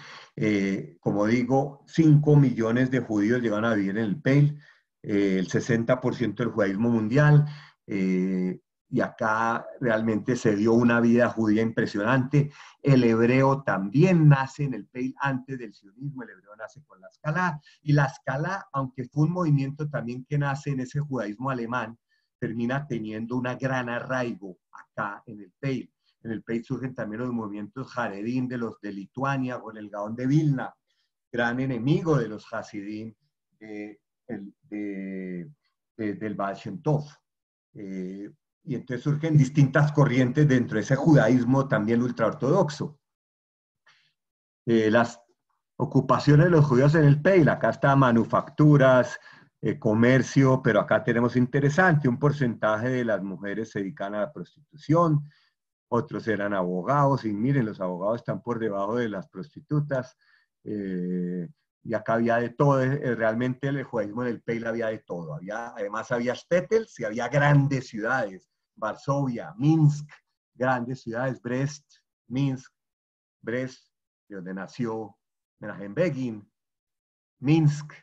Como digo, 5 millones de judíos llegan a vivir en el Peil, el 60% del judaísmo mundial, y acá realmente se dio una vida judía impresionante. El hebreo también nace en el Peil antes del sionismo, el hebreo nace con la Escalá, y la Escalá, aunque fue un movimiento también que nace en ese judaísmo alemán, termina teniendo una gran arraigo acá en el Peil. En el Peil surgen también los movimientos Haredim de los de Lituania, con el Gaón de Vilna, gran enemigo de los Hasidim del Baal Shem Tov. Y entonces surgen distintas corrientes dentro de ese judaísmo también ultraortodoxo. Las ocupaciones de los judíos en el Peil, acá está manufacturas, comercio, pero acá tenemos interesante, un porcentaje de las mujeres se dedican a la prostitución, otros eran abogados, y miren, los abogados están por debajo de las prostitutas, y acá había de todo, realmente el judaísmo del Peil había de todo, además había shtetls y había grandes ciudades, Varsovia, Minsk, grandes ciudades, Minsk, Brest, de donde nació Menachem Begin, Minsk,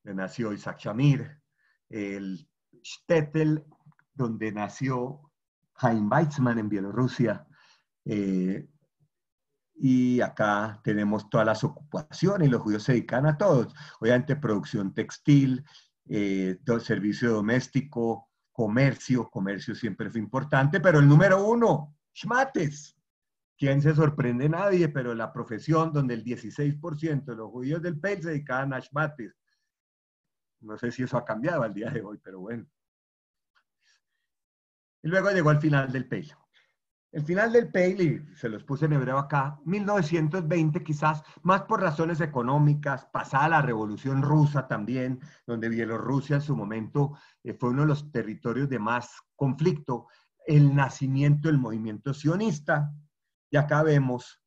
donde nació Isaac Shamir, el shtetl donde nació Chaim Weizmann en Bielorrusia, y acá tenemos todas las ocupaciones, y los judíos se dedican a todos, obviamente producción textil, servicio doméstico, comercio siempre fue importante, pero el número uno, shmates. ¿Quién se sorprende? Nadie, pero la profesión donde el 16% de los judíos del Peil se dedicaban a shmates. No sé si eso ha cambiado al día de hoy, pero bueno. Y luego llegó al final del Peil. El final del Peil, y se los puse en hebreo acá, 1920 quizás, más por razones económicas, pasada la Revolución Rusa también, donde Bielorrusia en su momento fue uno de los territorios de más conflicto, el nacimiento del movimiento sionista, y acá vemos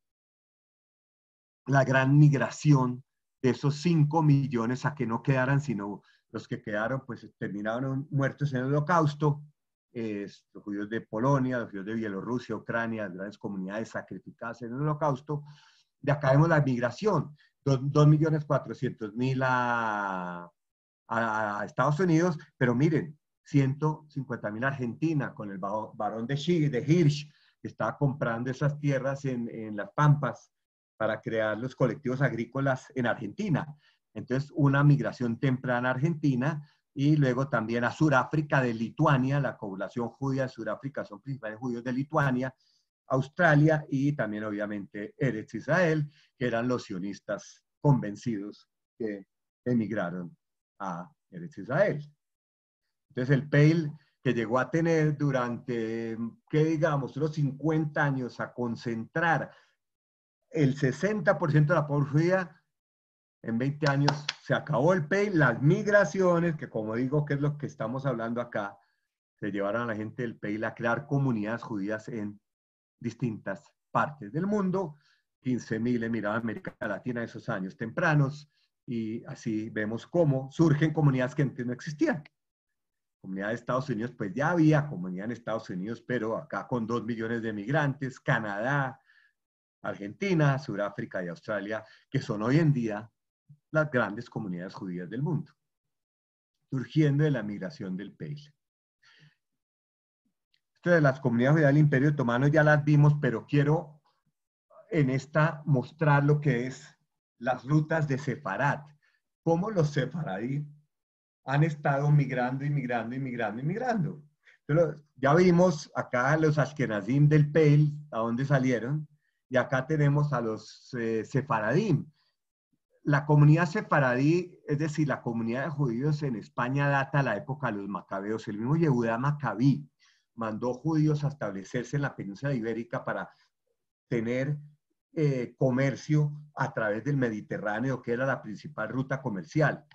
la gran migración de esos 5 millones a que no quedaran, sino los que quedaron pues terminaron muertos en el Holocausto, los judíos de Polonia, los judíos de Bielorrusia, Ucrania, las grandes comunidades sacrificadas en el Holocausto. De acá vemos la migración, 2.400.000 a Estados Unidos, pero miren, 150.000 a Argentina, con el barón de Hirsch, que estaba comprando esas tierras en las Pampas para crear los colectivos agrícolas en Argentina. Entonces, una migración temprana a Argentina, y luego también a Sudáfrica de Lituania, la población judía de Sudáfrica son principales judíos de Lituania, Australia y también obviamente Eretz Israel, que eran los sionistas convencidos que emigraron a Eretz Israel. Entonces el Peil, que llegó a tener durante, ¿qué digamos?, unos 50 años a concentrar el 60% de la población judía, en 20 años se acabó el Peil, las migraciones, que como digo, que es lo que estamos hablando acá, se llevaron a la gente del Peil a crear comunidades judías en distintas partes del mundo. 15.000 emigraron a América Latina en esos años tempranos, y así vemos cómo surgen comunidades que antes no existían. Comunidad de Estados Unidos, pues ya había comunidad en Estados Unidos, pero acá con 2 millones de migrantes, Canadá, Argentina, Sudáfrica y Australia, que son hoy en día las grandes comunidades judías del mundo, surgiendo de la migración del Peil. Esto de las comunidades judías del Imperio Otomano ya las vimos, pero quiero en esta mostrar lo que es las rutas de Sefarad, cómo los sefaradí han estado migrando. Entonces, ya vimos acá los ashkenazim del Peil, a dónde salieron, y acá tenemos a los sefaradim. La comunidad sefaradí, es decir, la comunidad de judíos en España data a la época de los macabeos, el mismo Yehudá Macabí, mandó judíos a establecerse en la península ibérica para tener comercio a través del Mediterráneo, que era la principal ruta comercial.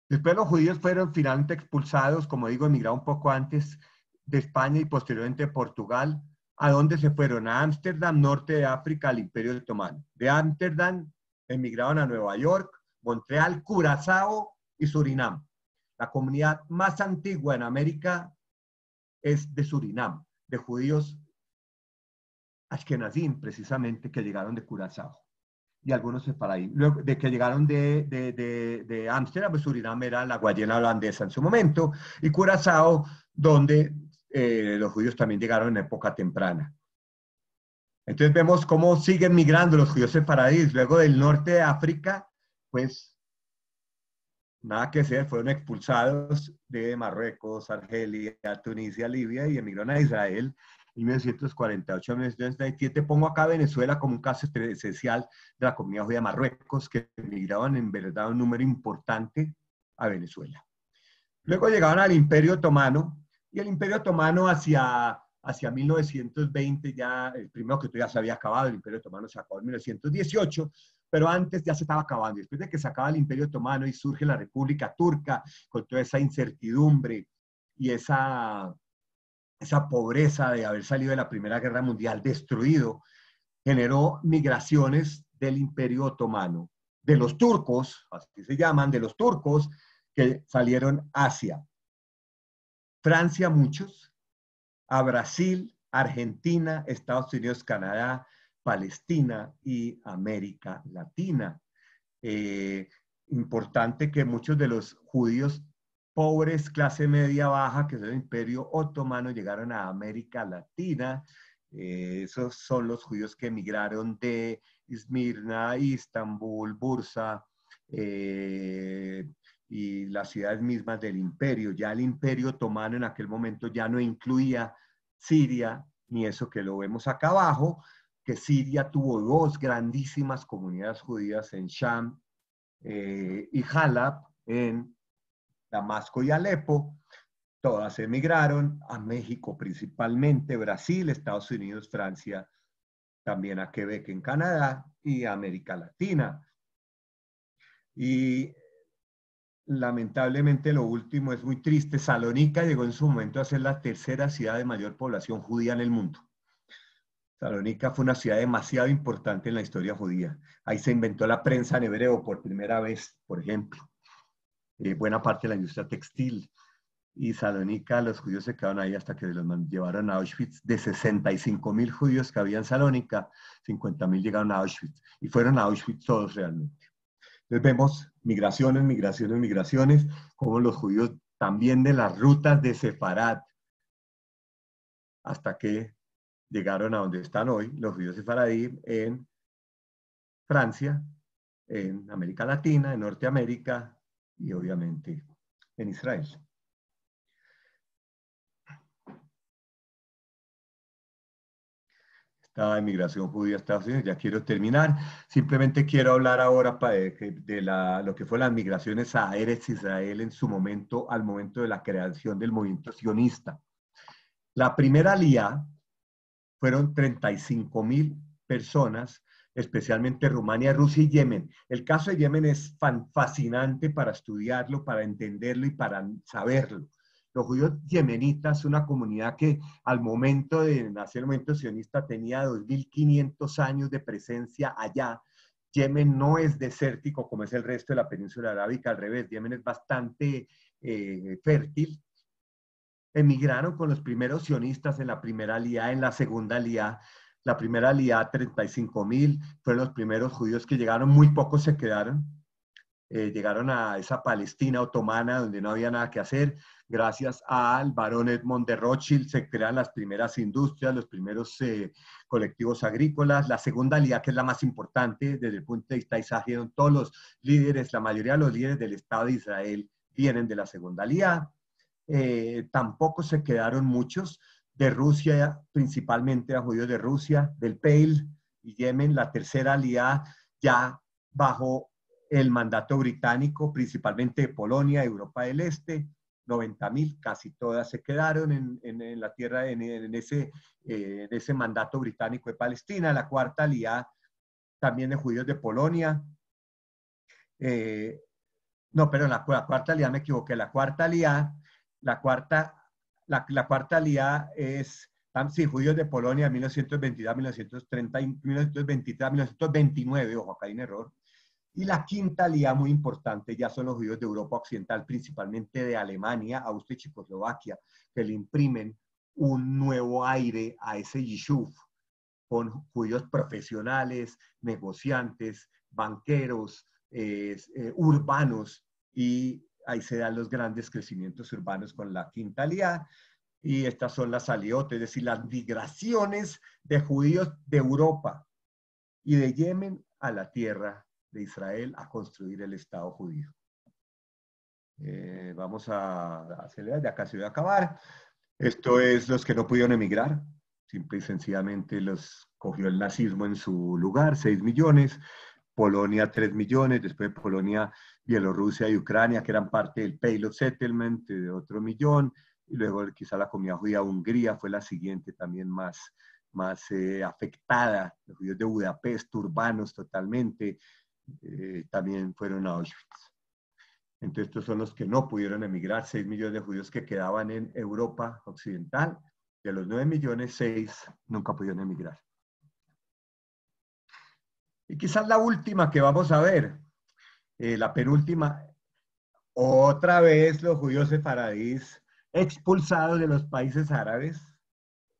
Después los judíos fueron finalmente expulsados, como digo, emigraron un poco antes de España y posteriormente de Portugal. ¿A dónde se fueron? A Ámsterdam, norte de África, al Imperio Otomano. De Ámsterdam emigraron a Nueva York, Montreal, Curazao y Surinam. La comunidad más antigua en América es de Surinam, de judíos ashkenazim, precisamente, que llegaron de Curazao. Y algunos sefaradí. Luego de que llegaron de Ámsterdam, pues Surinam era la Guayana holandesa en su momento, y Curazao, donde los judíos también llegaron en época temprana. Entonces vemos cómo siguen migrando los judíos sefaradíes. Luego del norte de África, pues nada que hacer, fueron expulsados de Marruecos, Argelia, Tunisia, Libia y emigraron a Israel en 1948. 1997 pongo acá a Venezuela como un caso esencial de la comunidad judía de Marruecos, que emigraban en verdad un número importante a Venezuela. Luego llegaban al Imperio Otomano, y el Imperio Otomano hacia 1920, ya el primero que ya se había acabado, el Imperio Otomano se acabó en 1918, pero antes ya se estaba acabando. Después de que se acaba el Imperio Otomano y surge la República Turca, con toda esa incertidumbre y esa pobreza de haber salido de la Primera Guerra Mundial destruido, generó migraciones del Imperio Otomano, de los turcos, así se llaman, de los turcos que salieron hacia Francia muchos, a Brasil, Argentina, Estados Unidos, Canadá, Palestina y América Latina. Importante que muchos de los judíos pobres, clase media baja, que son el Imperio Otomano, llegaron a América Latina. Esos son los judíos que emigraron de Esmirna, Istambul, Bursa, y las ciudades mismas del imperio. Ya el Imperio Otomano en aquel momento ya no incluía Siria, ni eso que lo vemos acá abajo, que Siria tuvo dos grandísimas comunidades judías en Sham y Halab, en Damasco y Alepo. Todas emigraron a México principalmente, Brasil, Estados Unidos, Francia, también a Quebec en Canadá y a América Latina. Y lamentablemente lo último es muy triste. Salónica llegó en su momento a ser la tercera ciudad de mayor población judía en el mundo. Salónica fue una ciudad demasiado importante en la historia judía. Ahí se inventó la prensa en hebreo por primera vez, por ejemplo. Buena parte de la industria textil. Y Salónica, los judíos se quedaron ahí hasta que los llevaron a Auschwitz. De 65.000 judíos que había en Salónica, 50.000 llegaron a Auschwitz. Y fueron a Auschwitz todos realmente. Entonces vemos migraciones, migraciones, migraciones, como los judíos también de las rutas de Sefarad, hasta que llegaron a donde están hoy los judíos sefaradí en Francia, en América Latina, en Norteamérica y obviamente en Israel. Esta inmigración judía a Estados Unidos, ya quiero terminar. Simplemente quiero hablar ahora de lo que fue las migraciones a Eretz Israel en su momento, al momento de la creación del movimiento sionista. La primera aliyá fueron 35.000 personas, especialmente Rumania, Rusia y Yemen. El caso de Yemen es fascinante para estudiarlo, para entenderlo y para saberlo. Los judíos yemenitas, una comunidad que al momento de nacer el movimiento sionista tenía 2.500 años de presencia allá. Yemen no es desértico como es el resto de la península arábica, al revés, Yemen es bastante fértil. Emigraron con los primeros sionistas en la primera aliyá, en la segunda aliyá. La primera aliyá, 35.000, fueron los primeros judíos que llegaron, muy pocos se quedaron. Llegaron a esa Palestina otomana donde no había nada que hacer. Gracias al barón Edmond de Rothschild se crean las primeras industrias, los primeros colectivos agrícolas. La segunda aliyá, que es la más importante desde el punto de vista israelí, todos los líderes, la mayoría de los líderes del Estado de Israel vienen de la segunda aliyá. Tampoco se quedaron muchos de Rusia, principalmente a judíos de Rusia, del Peil y Yemen. La tercera aliyá ya bajo el mandato británico, principalmente de Polonia, Europa del Este, 90.000, casi todas se quedaron en la tierra, en ese mandato británico de Palestina. La cuarta aliyá también de judíos de Polonia. No, pero la cuarta aliyá me equivoqué. La cuarta aliyá es, sí, judíos de Polonia, 1922, 1930, 1923, 1929, ojo, acá hay un error. Y la quinta aliyá muy importante ya son los judíos de Europa Occidental, principalmente de Alemania, Austria y Checoslovaquia, que le imprimen un nuevo aire a ese Yishuv, con judíos profesionales, negociantes, banqueros, urbanos, y ahí se dan los grandes crecimientos urbanos con la quinta aliyá. Y estas son las aliyot, es decir, las migraciones de judíos de Europa y de Yemen a la tierra de Israel a construir el Estado judío. Vamos a acelerar, ya casi voy a acabar. Esto es los que no pudieron emigrar, simple y sencillamente los cogió el nazismo en su lugar, 6 millones, Polonia 3 millones, después Polonia, Bielorrusia y Ucrania, que eran parte del Payload Settlement, de otro millón, y luego quizá la comunidad judía Hungría fue la siguiente también más afectada, los judíos de Budapest, urbanos totalmente, también fueron a Auschwitz. Entonces estos son los que no pudieron emigrar, 6 millones de judíos que quedaban en Europa Occidental, de los 9 millones, 6 nunca pudieron emigrar. Y quizás la última que vamos a ver, la penúltima, otra vez los judíos sefaradíes expulsados de los países árabes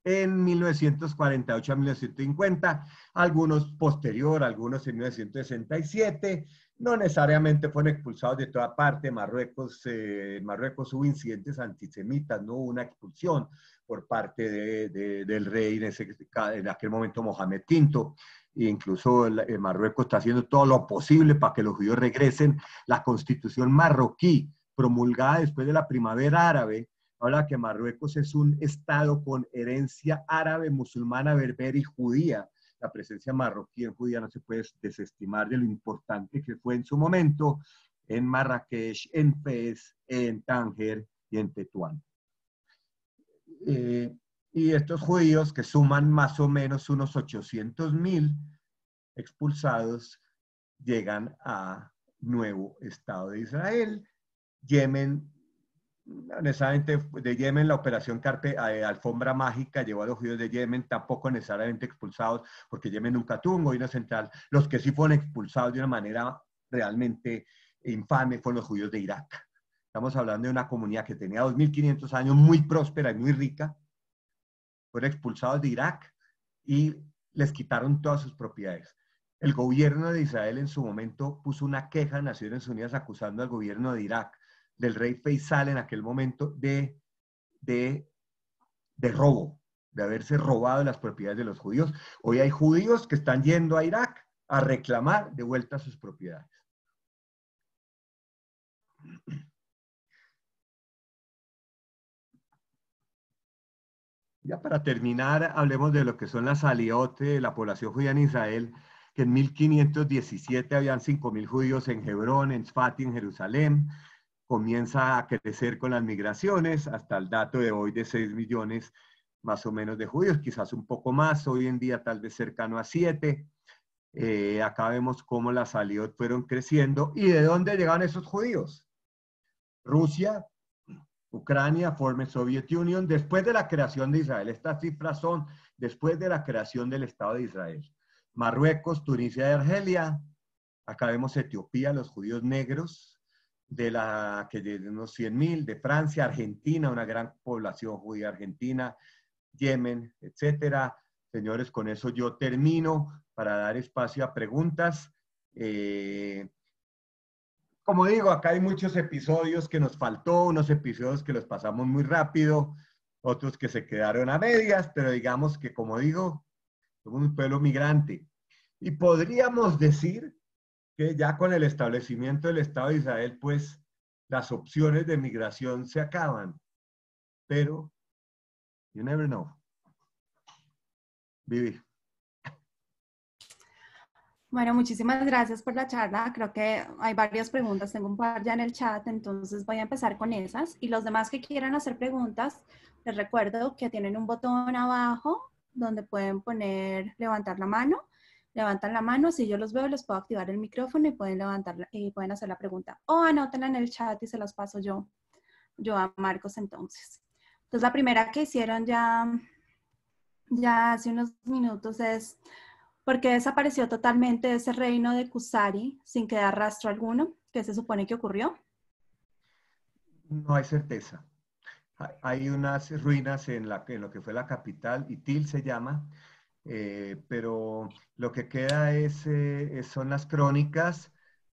en 1948 a 1950, algunos posterior, algunos en 1967, no necesariamente fueron expulsados de toda parte. Marruecos hubo incidentes antisemitas, no hubo una expulsión por parte del rey, en aquel momento Mohamed V, e incluso Marruecos está haciendo todo lo posible para que los judíos regresen. La constitución marroquí, promulgada después de la primavera árabe, habla que Marruecos es un estado con herencia árabe, musulmana, berber y judía. La presencia marroquí en judía no se puede desestimar de lo importante que fue en su momento en Marrakech, en Fez, en Tánger y en Tetuán. Y estos judíos, que suman más o menos unos 800.000 expulsados, llegan a nuevo Estado de Israel. Yemen, necesariamente de Yemen, la operación Alfombra Mágica llevó a los judíos de Yemen, tampoco necesariamente expulsados, porque Yemen nunca tuvo un gobierno central. Los que sí fueron expulsados de una manera realmente infame fueron los judíos de Irak. Estamos hablando de una comunidad que tenía 2.500 años, muy próspera y muy rica. Fueron expulsados de Irak y les quitaron todas sus propiedades. El gobierno de Israel en su momento puso una queja a Naciones Unidas acusando al gobierno de Irak, del rey Faisal en aquel momento, de robo, de haberse robado las propiedades de los judíos. Hoy hay judíos que están yendo a Irak a reclamar de vuelta sus propiedades. Ya para terminar, hablemos de lo que son las aliyot de la población judía en Israel, que en 1517 habían 5.000 judíos en Hebrón, en Sfat y en Jerusalén. Comienza a crecer con las migraciones hasta el dato de hoy de 6 millones más o menos de judíos, quizás un poco más, hoy en día tal vez cercano a 7. Acá vemos cómo las aliyot fueron creciendo. ¿Y de dónde llegaban esos judíos? Rusia, Ucrania, former Soviet Union, después de la creación de Israel. Estas cifras son después de la creación del Estado de Israel. Marruecos, Tunisia y Argelia. Acá vemos Etiopía, los judíos negros, de unos 100.000, de Francia, Argentina, una gran población judía argentina, Yemen, etcétera. Señores, con eso yo termino para dar espacio a preguntas. Como digo, acá hay muchos episodios que nos faltó, unos episodios que los pasamos muy rápido, otros que se quedaron a medias, pero digamos que, como digo, somos un pueblo migrante. Y podríamos decir que ya con el establecimiento del Estado de Israel, pues las opciones de migración se acaban. Pero, you never know. Vivi. Bueno, muchísimas gracias por la charla. Creo que hay varias preguntas, tengo un par ya en el chat, entonces voy a empezar con esas. Y los demás que quieran hacer preguntas, les recuerdo que tienen un botón abajo donde pueden poner levantar la mano. Levantan la mano, si yo los veo, les puedo activar el micrófono y pueden levantarla y pueden hacer la pregunta. O anótenla en el chat y se las paso yo a Marcos entonces. Entonces la primera que hicieron ya hace unos minutos es ¿por qué desapareció totalmente ese reino de Kusari sin quedar rastro alguno? ¿Qué se supone que ocurrió? No hay certeza. Hay unas ruinas en lo que fue la capital, Itil se llama, pero lo que queda son las crónicas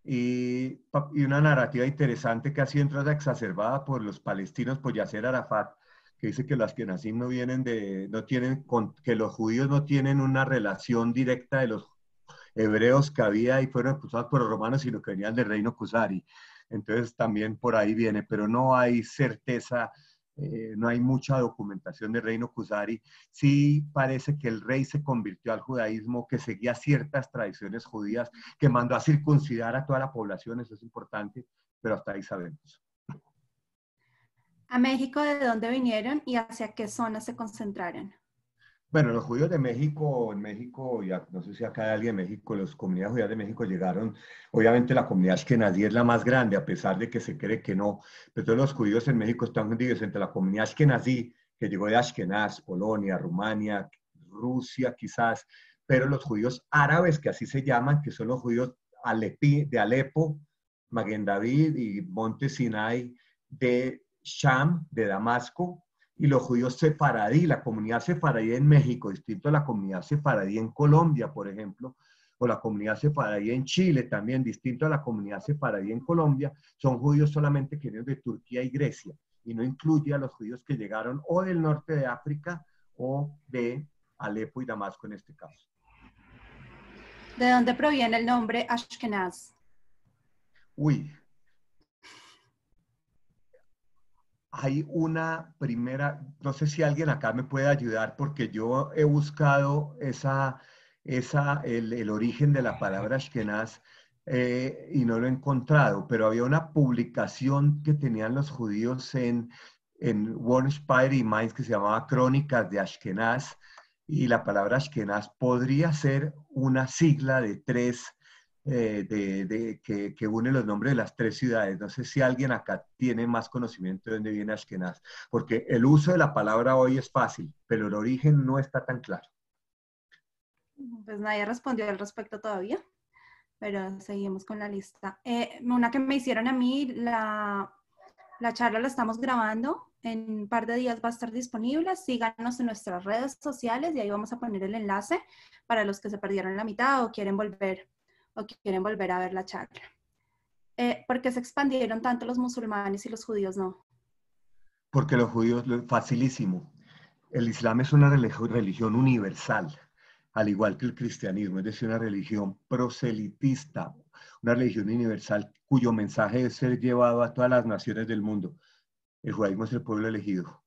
y una narrativa interesante que ha sido entonces exacerbada por los palestinos, por Yasser Arafat, que dice que los Ashkenazim no vienen no tienen, que los judíos no tienen una relación directa de los hebreos que había y fueron expulsados por los romanos, sino que venían del reino Kusari. Entonces también por ahí viene, pero no hay certeza, no hay mucha documentación del reino Kusari. Sí parece que el rey se convirtió al judaísmo, que seguía ciertas tradiciones judías, que mandó a circuncidar a toda la población, eso es importante, pero hasta ahí sabemos. ¿A México de dónde vinieron y hacia qué zonas se concentraron? Bueno, los judíos de México, en México, ya no sé si acá hay alguien de México, las comunidades judías de México llegaron, obviamente la comunidad ashkenazí es la más grande, a pesar de que se cree que no, pero todos los judíos en México están divididos entre la comunidad ashkenazí, que llegó de Ashkenaz, Polonia, Rumania, Rusia quizás, pero los judíos árabes, que así se llaman, que son los judíos de Alepo, Maguen David y Monte Sinai, de Sham, de Damasco, y los judíos sefaradí, la comunidad sefaradí en México, distinto a la comunidad sefaradí en Colombia, por ejemplo, o la comunidad sefaradí en Chile también, distinto a la comunidad sefaradí en Colombia, son judíos solamente que vienen de Turquía y Grecia, y no incluye a los judíos que llegaron o del norte de África o de Alepo y Damasco en este caso. ¿De dónde proviene el nombre Ashkenaz? Uy, hay una primera, no sé si alguien acá me puede ayudar porque yo he buscado el origen de la palabra Ashkenaz y no lo he encontrado, pero había una publicación que tenían los judíos en World Spire y Mainz que se llamaba Crónicas de Ashkenaz y la palabra Ashkenaz podría ser una sigla de tres que une los nombres de las tres ciudades. No sé si alguien acá tiene más conocimiento de dónde viene Ashkenaz, porque el uso de la palabra hoy es fácil, pero el origen no está tan claro. Pues nadie respondió al respecto todavía, pero seguimos con la lista. Una que me hicieron a mí, la charla la estamos grabando, en un par de días va a estar disponible, síganos en nuestras redes sociales y ahí vamos a poner el enlace para los que se perdieron la mitad o quieren volver a ver la charla. ¿Por qué se expandieron tanto los musulmanes y los judíos no? Porque los judíos, facilísimo, el Islam es una religión universal, al igual que el cristianismo, es decir, una religión proselitista, una religión universal cuyo mensaje es ser llevado a todas las naciones del mundo. El judaísmo es el pueblo elegido.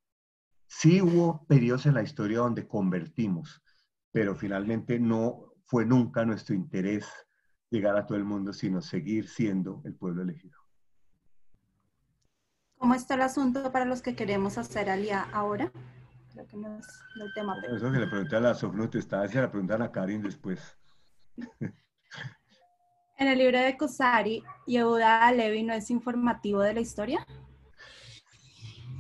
Sí hubo periodos en la historia donde convertimos, pero finalmente no fue nunca nuestro interés llegar a todo el mundo, sino seguir siendo el pueblo elegido. ¿Cómo está el asunto para los que queremos hacer alía ahora? Creo que no es el tema, pero... Eso que le pregunté a la Sofnut, esta vez se la preguntan a Karin después. En el libro de Kusari, Yehuda Levi no es informativo de la historia.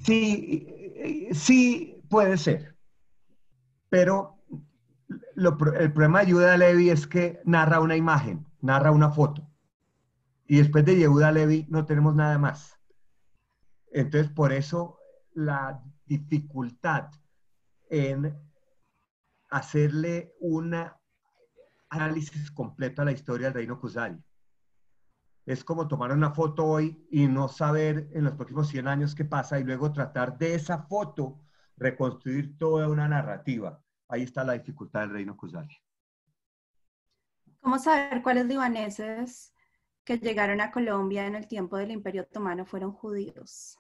Sí, sí puede ser, pero el problema de Yehuda Levi es que narra una imagen, narra una foto, y después de Yehuda Levi no tenemos nada más. Entonces, por eso la dificultad en hacerle un análisis completo a la historia del reino Kusari. Es como tomar una foto hoy y no saber en los próximos 100 años qué pasa y luego tratar de esa foto reconstruir toda una narrativa. Ahí está la dificultad del reino Kusari. ¿Cómo saber cuáles libaneses que llegaron a Colombia en el tiempo del Imperio Otomano fueron judíos?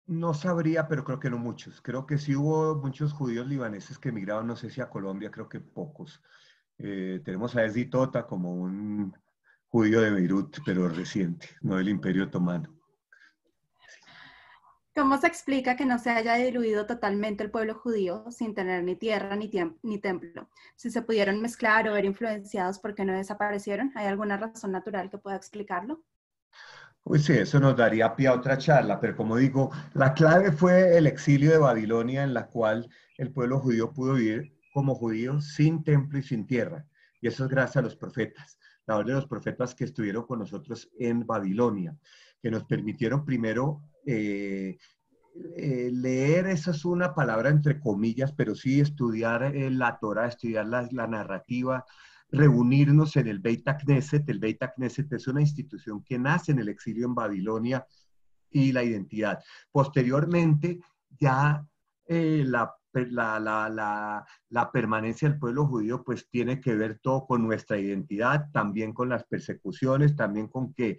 No sabría, pero creo que no muchos. Creo que sí hubo muchos judíos libaneses que emigraron, no sé si a Colombia, creo que pocos. Tenemos a Ezdi Tota como un judío de Beirut, pero reciente, no del Imperio Otomano. ¿Cómo se explica que no se haya diluido totalmente el pueblo judío sin tener ni tierra ni templo? Si se pudieron mezclar o ver influenciados, ¿por qué no desaparecieron? ¿Hay alguna razón natural que pueda explicarlo? Pues sí, eso nos daría pie a otra charla, pero como digo, la clave fue el exilio de Babilonia en la cual el pueblo judío pudo vivir como judío sin templo y sin tierra. Y eso es gracias a los profetas, la labor de los profetas que estuvieron con nosotros en Babilonia, que nos permitieron primero leer, esa es una palabra entre comillas, pero sí estudiar la Torah, estudiar la narrativa, reunirnos en el Beit HaKnesset. El Beit HaKnesset es una institución que nace en el exilio en Babilonia y la identidad. Posteriormente, ya la permanencia del pueblo judío pues tiene que ver todo con nuestra identidad, también con las persecuciones, también con que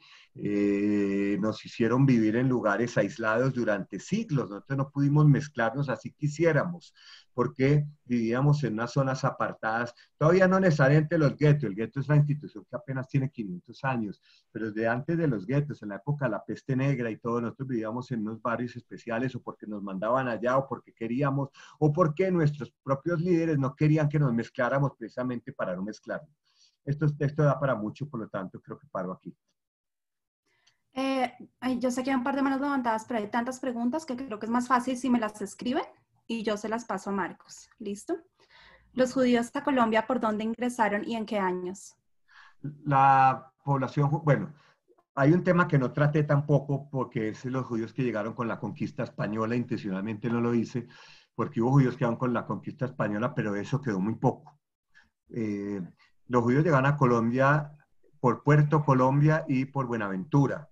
nos hicieron vivir en lugares aislados durante siglos. Nosotros no pudimos mezclarnos así quisiéramos, porque vivíamos en unas zonas apartadas, todavía no necesariamente los guetos. El gueto es una institución que apenas tiene 500 años, pero desde antes de los guetos, en la época de la peste negra y todo, nosotros vivíamos en unos barrios especiales o porque nos mandaban allá o porque queríamos o porque nuestros propios líderes no querían que nos mezcláramos precisamente para no mezclarnos. Esto da para mucho, por lo tanto creo que paro aquí. Yo sé que hay un par de manos levantadas, pero hay tantas preguntas que creo que es más fácil si me las escriben y yo se las paso a Marcos. ¿Listo? Los judíos a Colombia, ¿por dónde ingresaron y en qué años? La población, bueno, hay un tema que no traté tampoco porque es los judíos que llegaron con la conquista española, intencionalmente no lo hice, porque hubo judíos que llegaron con la conquista española, pero eso quedó muy poco. Eh, los judíos llegaron a Colombia por Puerto Colombia y por Buenaventura.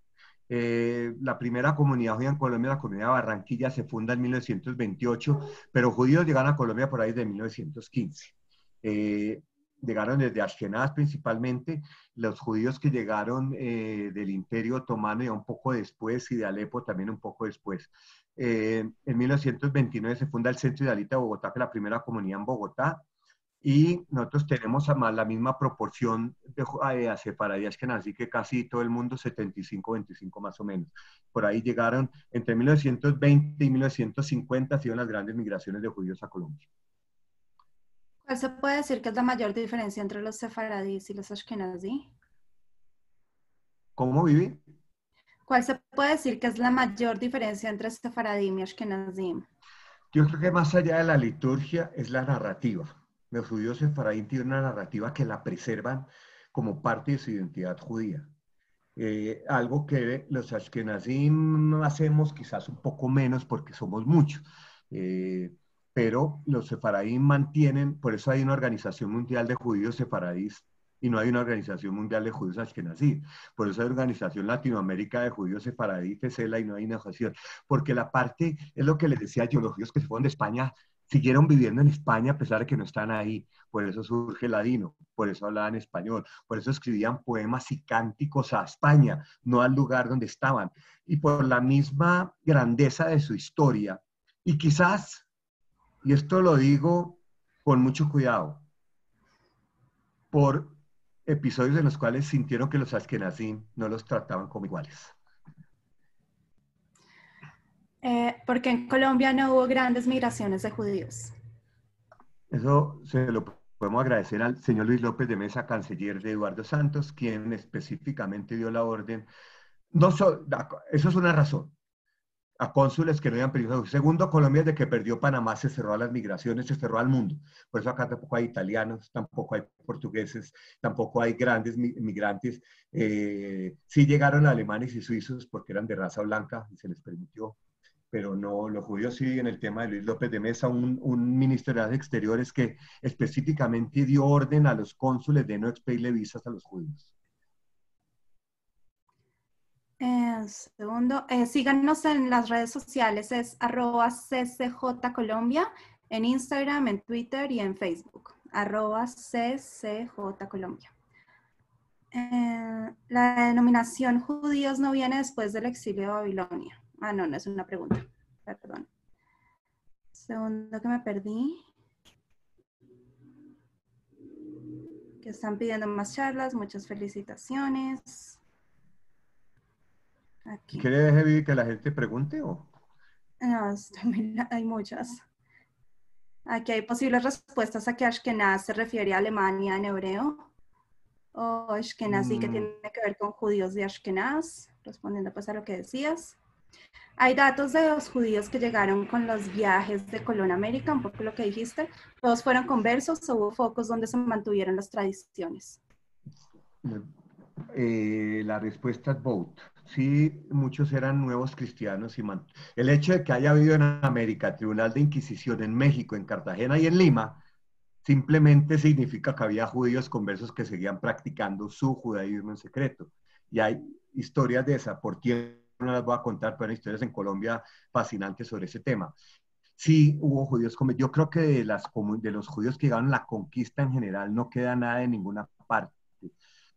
La primera comunidad judía en Colombia, la comunidad de Barranquilla, se funda en 1928, pero judíos llegaron a Colombia por ahí de 1915. Eh, Llegaron desde Ashkenaz principalmente, los judíos que llegaron del Imperio Otomano ya un poco después y de Alepo también un poco después. En 1929 se funda el Centro Israelita de Bogotá, que es la primera comunidad en Bogotá, y nosotros tenemos más la misma proporción de sefaradí ashkenazí que casi todo el mundo, 75-25 más o menos. Por ahí llegaron, entre 1920 y 1950, han sido las grandes migraciones de judíos a Colombia. ¿Cuál se puede decir que es la mayor diferencia entre los sefaradíes y los ashkenazí? ¿Cómo viví? ¿Cuál se puede decir que es la mayor diferencia entre sefaradim y ashkenazim? Yo creo que más allá de la liturgia es la narrativa. Los judíos sefaradí tienen una narrativa que la preservan como parte de su identidad judía. Algo que los ashkenazim hacemos quizás un poco menos porque somos muchos, eh, pero los sefaradín mantienen, por eso hay una organización mundial de judíos sefaradís y no hay una organización mundial de judíos ashkenazí. Por eso hay organización Latinoamérica de judíos sefaradí, FECELA, y no hay negociación, porque la parte, es lo que les decía yo, los judíos que se fueron de España siguieron viviendo en España a pesar de que no están ahí, por eso surge el ladino, por eso hablaban español, por eso escribían poemas y cánticos a España, no al lugar donde estaban. Y por la misma grandeza de su historia. Y quizás, y esto lo digo con mucho cuidado, por episodios en los cuales sintieron que los ashkenazim no los trataban como iguales. Porque en Colombia no hubo grandes migraciones de judíos. Eso se lo podemos agradecer al señor Luis López de Mesa, canciller de Eduardo Santos, quien específicamente dio la orden. No eso es una razón. A cónsules que no habían perdido. Segundo, Colombia desde que perdió Panamá se cerró a las migraciones, se cerró al mundo. Por eso acá tampoco hay italianos, tampoco hay portugueses, tampoco hay grandes migrantes. Sí llegaron alemanes y suizos porque eran de raza blanca y se les permitió, pero no, los judíos sí, en el tema de Luis López de Mesa, un ministro de Relaciones Exteriores que específicamente dio orden a los cónsules de no expedirle visas a los judíos. Segundo, síganos en las redes sociales, es @ccjcolombia, en Instagram, en Twitter y en Facebook, @ccjcolombia. La denominación judíos no viene después del exilio de Babilonia. No, no es una pregunta, perdón. Segundo que me perdí. que están pidiendo más charlas, muchas felicitaciones. Aquí. ¿Quiere Heavy, que la gente pregunte o? No, hay muchas. Aquí hay posibles respuestas a que Ashkenaz se refiere a Alemania en hebreo, o Ashkenazi que tiene que ver con judíos de Ashkenaz, respondiendo pues a lo que decías. Hay datos de los judíos que llegaron con los viajes de Colón a América, un poco lo que dijiste. ¿Todos fueron conversos o hubo focos donde se mantuvieron las tradiciones? La respuesta es both. Sí, muchos eran nuevos cristianos y el hecho de que haya habido en América Tribunal de Inquisición en México, en Cartagena y en Lima, simplemente significa que había judíos conversos que seguían practicando su judaísmo en secreto. Y hay historias de esa, por tiempo no las voy a contar, pero hay historias en Colombia fascinantes sobre ese tema. Sí, hubo judíos conversos. Yo creo que de los judíos que llegaron a la conquista en general no queda nada en ninguna parte.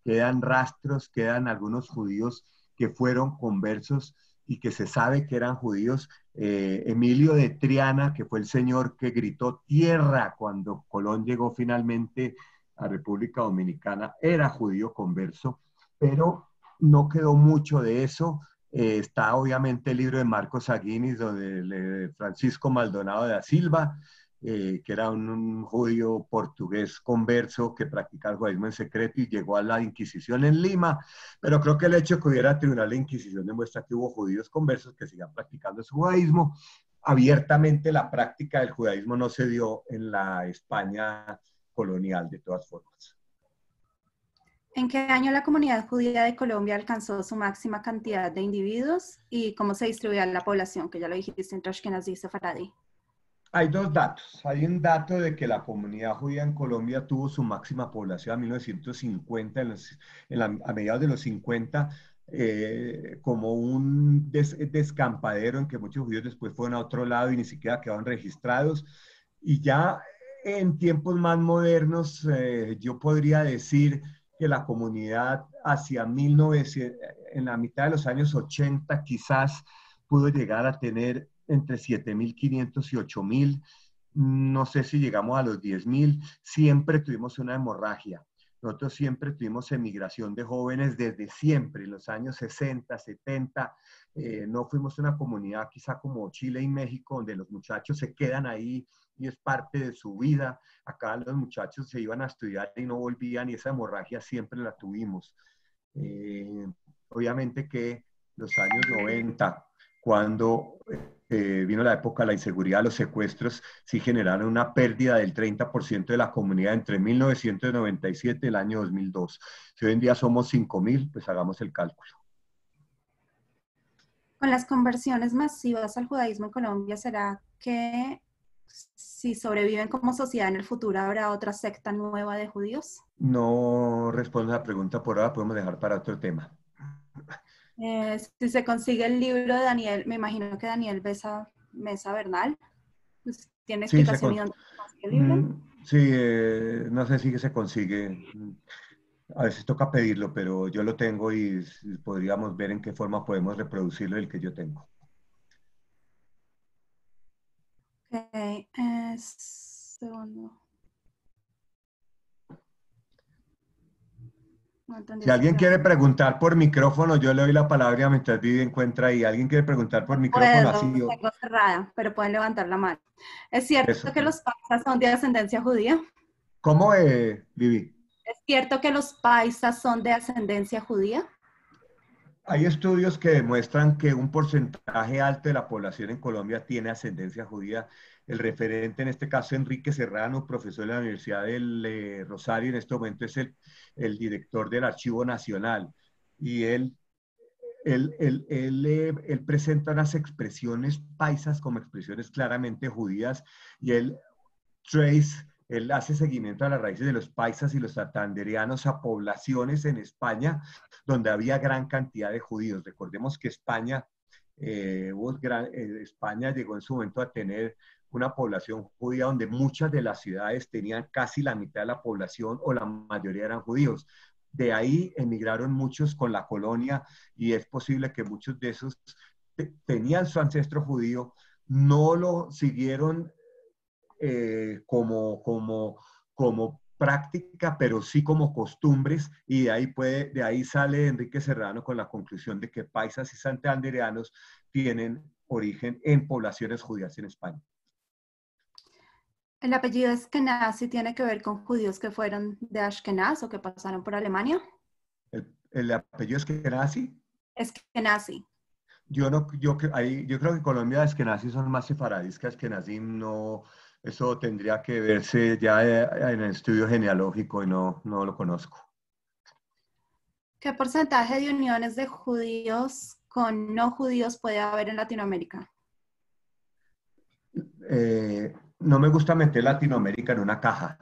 Quedan rastros, quedan algunos judíos que fueron conversos y que se sabe que eran judíos. Emilio de Triana, que fue el señor que gritó tierra cuando Colón llegó finalmente a República Dominicana, era judío converso, pero no quedó mucho de eso. Está obviamente el libro de Marcos Aguinis, donde Francisco Maldonado da Silva, que era un judío portugués converso que practicaba el judaísmo en secreto y llegó a la Inquisición en Lima, pero creo que el hecho de que hubiera tribunal de Inquisición demuestra que hubo judíos conversos que sigan practicando su judaísmo. Abiertamente la práctica del judaísmo no se dio en la España colonial, de todas formas. ¿En qué año la comunidad judía de Colombia alcanzó su máxima cantidad de individuos y cómo se distribuía la población? Que ya lo dijiste entre Ashkenazí y Sefaradí. Hay dos datos. Hay un dato de que la comunidad judía en Colombia tuvo su máxima población en 1950, a mediados de los 50, como un descampadero en que muchos judíos después fueron a otro lado y ni siquiera quedaron registrados. Y ya en tiempos más modernos, yo podría decir que la comunidad hacia 1900, en la mitad de los años 80 quizás pudo llegar a tener entre 7.500 y 8.000, no sé si llegamos a los 10.000, siempre tuvimos una hemorragia. Nosotros siempre tuvimos emigración de jóvenes desde siempre, en los años 60, 70. No fuimos una comunidad quizá como Chile y México, donde los muchachos se quedan ahí y es parte de su vida. Acá los muchachos se iban a estudiar y no volvían y esa hemorragia siempre la tuvimos. Obviamente que los años 90, cuando vino la época de la inseguridad, los secuestros sí generaron una pérdida del 30% de la comunidad entre 1997 y el año 2002. Si hoy en día somos 5.000, pues hagamos el cálculo. Con las conversiones masivas al judaísmo en Colombia, ¿será que si sobreviven como sociedad en el futuro habrá otra secta nueva de judíos? No respondo a la pregunta por ahora, podemos dejar para otro tema. Si se consigue el libro de Daniel, me imagino que Daniel Mesa Bernal, pues, tiene Sí, explicación y dónde se consigue el libro. sí, no sé si se consigue. A veces toca pedirlo, pero yo lo tengo y podríamos ver en qué forma podemos reproducirlo el que yo tengo. Ok, segundo. No entendí Si esa alguien quiere pregunta. preguntar por micrófono, yo le doy la palabra mientras Vivi encuentra ahí. ¿Alguien quiere preguntar por micrófono Puedo, así? tengo cerrada, pero pueden levantar la mano. ¿Es cierto Eso. que los paisas son de ascendencia judía? ¿Cómo, Vivi? ¿Es cierto que los paisas son de ascendencia judía? Hay estudios que demuestran que un porcentaje alto de la población en Colombia tiene ascendencia judía. El referente, en este caso, Enrique Serrano, profesor de la Universidad del Rosario, en este momento es el director del Archivo Nacional. Y él presenta unas expresiones paisas como expresiones claramente judías y él hace seguimiento a las raíces de los paisas y los santandereanos a poblaciones en España donde había gran cantidad de judíos. Recordemos que España llegó en su momento a tener una población judía donde muchas de las ciudades tenían casi la mitad de la población o la mayoría eran judíos. De ahí emigraron muchos con la colonia y es posible que muchos de esos tenían su ancestro judío, no lo siguieron como práctica, pero sí como costumbres, y de ahí sale Enrique Serrano con la conclusión de que paisas y santandereanos tienen origen en poblaciones judías en España. ¿El apellido Eskenazi tiene que ver con judíos que fueron de Ashkenaz o que pasaron por Alemania? El apellido Eskenazi. Eskenazi. Yo creo que Colombia Eskenazi son más sefaradís que Ashkenazim, no, eso tendría que verse ya en el estudio genealógico y no lo conozco. ¿Qué porcentaje de uniones de judíos con no judíos puede haber en Latinoamérica? No me gusta meter Latinoamérica en una caja.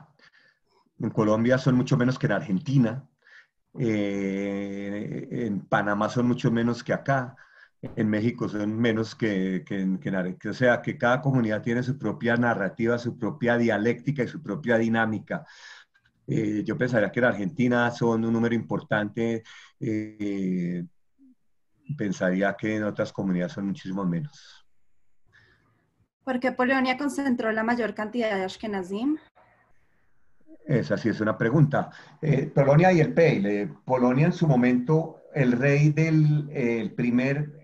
En Colombia son mucho menos que en Argentina, en Panamá son mucho menos que acá, en México son menos que en Argentina. O sea, que cada comunidad tiene su propia narrativa, su propia dialéctica y su propia dinámica. Yo pensaría que en Argentina son un número importante, pensaría que en otras comunidades son muchísimo menos. ¿Por qué Polonia concentró la mayor cantidad de Ashkenazim? Esa sí es una pregunta. Polonia y el PEI. Polonia en su momento, el primer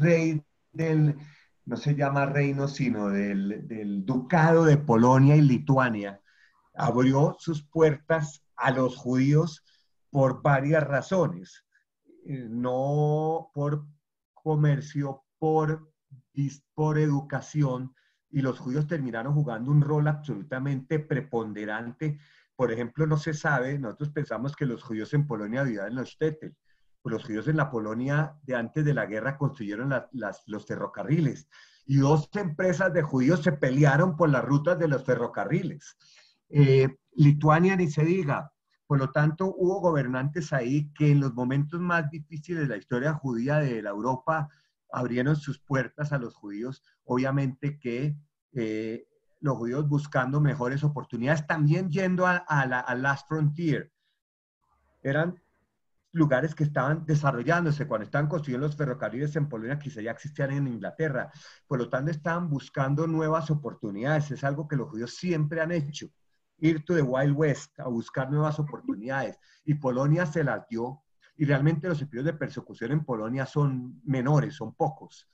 rey del, no se llama reino, sino del ducado de Polonia y Lituania, abrió sus puertas a los judíos por varias razones. No por comercio, por educación, y los judíos terminaron jugando un rol absolutamente preponderante. Por ejemplo, no se sabe, nosotros pensamos que los judíos en Polonia vivían en los shtetl, pues los judíos en la Polonia de antes de la guerra construyeron los ferrocarriles, y dos empresas de judíos se pelearon por las rutas de los ferrocarriles. Lituania ni se diga. Por lo tanto, hubo gobernantes ahí que en los momentos más difíciles de la historia judía de la Europa abrieron sus puertas a los judíos. Obviamente que los judíos buscando mejores oportunidades, también yendo al Last Frontier. Eran lugares que estaban desarrollándose. Cuando estaban construyendo los ferrocarriles en Polonia, quizá ya existían en Inglaterra. Por lo tanto, estaban buscando nuevas oportunidades. Es algo que los judíos siempre han hecho. Ir to the Wild West, a buscar nuevas oportunidades. Y Polonia se las dio. Y realmente los episodios de persecución en Polonia son menores, son pocos.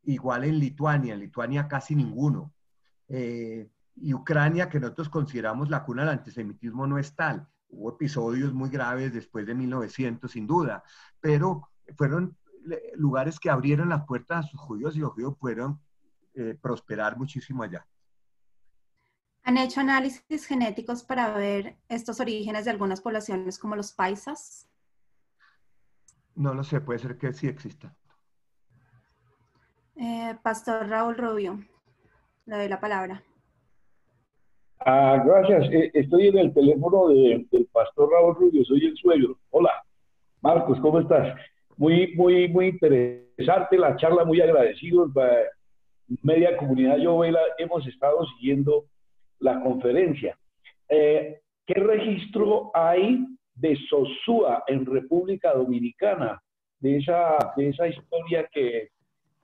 Igual en Lituania casi ninguno. Y Ucrania, que nosotros consideramos la cuna del antisemitismo, no es tal. Hubo episodios muy graves después de 1900, sin duda, pero fueron lugares que abrieron las puertas a sus judíos y los judíos pudieron prosperar muchísimo allá. ¿Han hecho análisis genéticos para ver estos orígenes de algunas poblaciones como los paisas? No lo sé, puede ser que sí exista. Pastor Raúl Rubio, le doy la palabra. Gracias. Estoy en el teléfono del pastor Raúl Rubio, soy el suegro. Hola, Marcos, ¿cómo estás? Muy interesante la charla, muy agradecidos. Media comunidad Yovela hemos estado siguiendo la conferencia. ¿Qué registro hay de Sosúa en República Dominicana? De esa historia que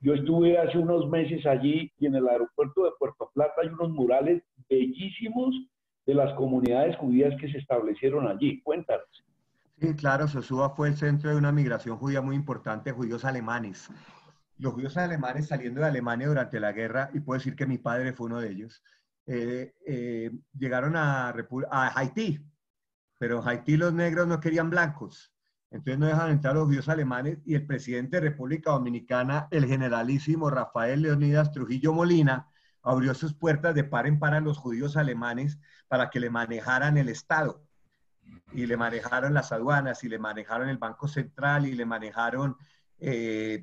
yo estuve hace unos meses allí y en el aeropuerto de Puerto Plata hay unos murales bellísimos de las comunidades judías que se establecieron allí. Cuéntanos. Sí, claro, Sosúa fue el centro de una migración judía muy importante, judíos alemanes. Los judíos alemanes saliendo de Alemania durante la guerra, y puedo decir que mi padre fue uno de ellos, llegaron a Haití, pero en Haití los negros no querían blancos, entonces no dejaron entrar a los judíos alemanes, y el presidente de República Dominicana, el generalísimo Rafael Leonidas Trujillo Molina, abrió sus puertas de par en par a los judíos alemanes para que le manejaran el Estado, y le manejaron las aduanas, y le manejaron el Banco Central, y le manejaron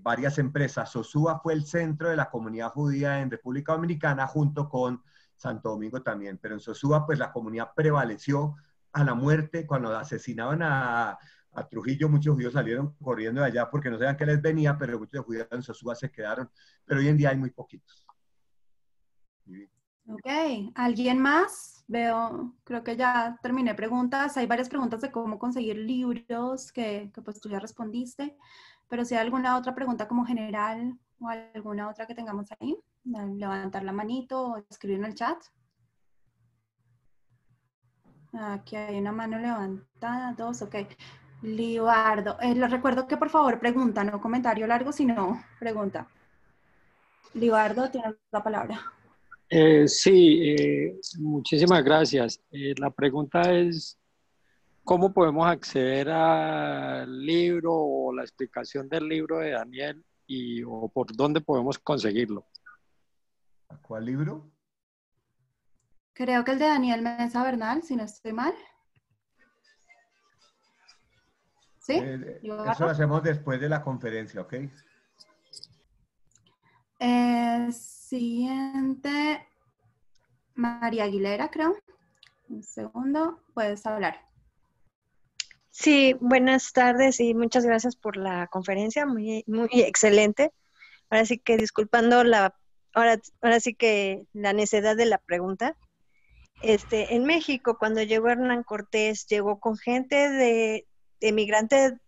varias empresas. Sosúa fue el centro de la comunidad judía en República Dominicana, junto con Santo Domingo también, pero en Sosúa pues la comunidad prevaleció a la muerte. Cuando asesinaban a Trujillo, muchos judíos salieron corriendo de allá porque no sabían qué les venía, pero muchos judíos en Sosúa se quedaron, pero hoy en día hay muy poquitos. Ok, ¿alguien más? Creo que ya terminé preguntas. Hay varias preguntas de cómo conseguir libros que pues tú ya respondiste, pero si hay alguna otra pregunta como general o alguna otra que tengamos ahí, levantar la manito o escribir en el chat. Aquí hay una mano levantada, dos, ok. Libardo. Les recuerdo que por favor pregunta, no comentario largo, sino pregunta. Libardo, tiene la palabra. Sí, muchísimas gracias. La pregunta es, ¿cómo podemos acceder al libro o la explicación del libro de Daniel o por dónde podemos conseguirlo? ¿A cuál libro? Creo que el de Daniel Mesa Bernal, si no estoy mal. ¿Sí? Eso lo hacemos después de la conferencia, ¿ok? Siguiente, María Aguilera, creo. Un segundo, puedes hablar. Sí, buenas tardes y muchas gracias por la conferencia, muy, muy excelente. Ahora sí que disculpando ahora sí que la necedad de la pregunta. En México, cuando llegó Hernán Cortés, llegó con gente de emigrante,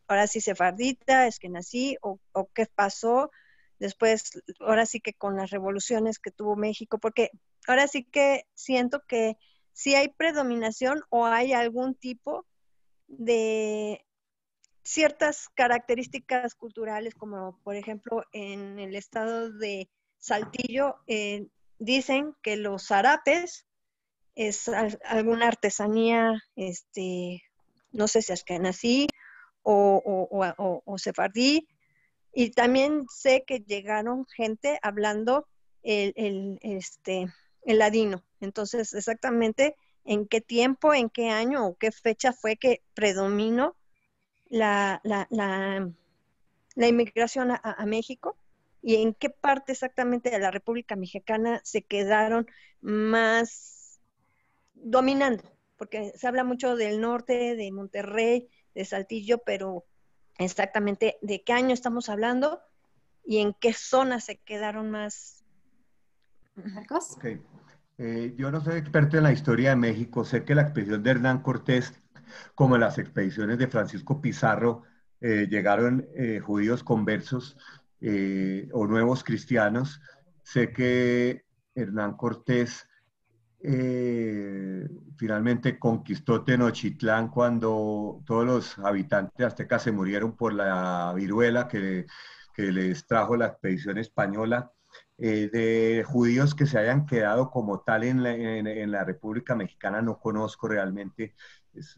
ahora sí sefardita, esquenazí, o qué pasó después, ahora sí que con las revoluciones que tuvo México, porque ahora sí que siento que si hay predominación o hay algún tipo de ciertas características culturales, como por ejemplo en el estado de Saltillo, dicen que los zarapes es alguna artesanía, no sé si askenazí o sefardí, y también sé que llegaron gente hablando el ladino. Entonces, exactamente en qué tiempo, en qué año o qué fecha fue que predominó la inmigración a México, y en qué parte exactamente de la República Mexicana se quedaron más dominando, porque se habla mucho del norte, de Monterrey, de Saltillo, pero exactamente de qué año estamos hablando y en qué zona se quedaron más. Marcos. Ok. Yo no soy experto en la historia de México, sé que la expedición de Hernán Cortés, como las expediciones de Francisco Pizarro, llegaron judíos conversos o nuevos cristianos. Sé que Hernán Cortés finalmente conquistó Tenochtitlán cuando todos los habitantes aztecas se murieron por la viruela que les trajo la expedición española. De judíos que se hayan quedado como tal en la República Mexicana no conozco realmente,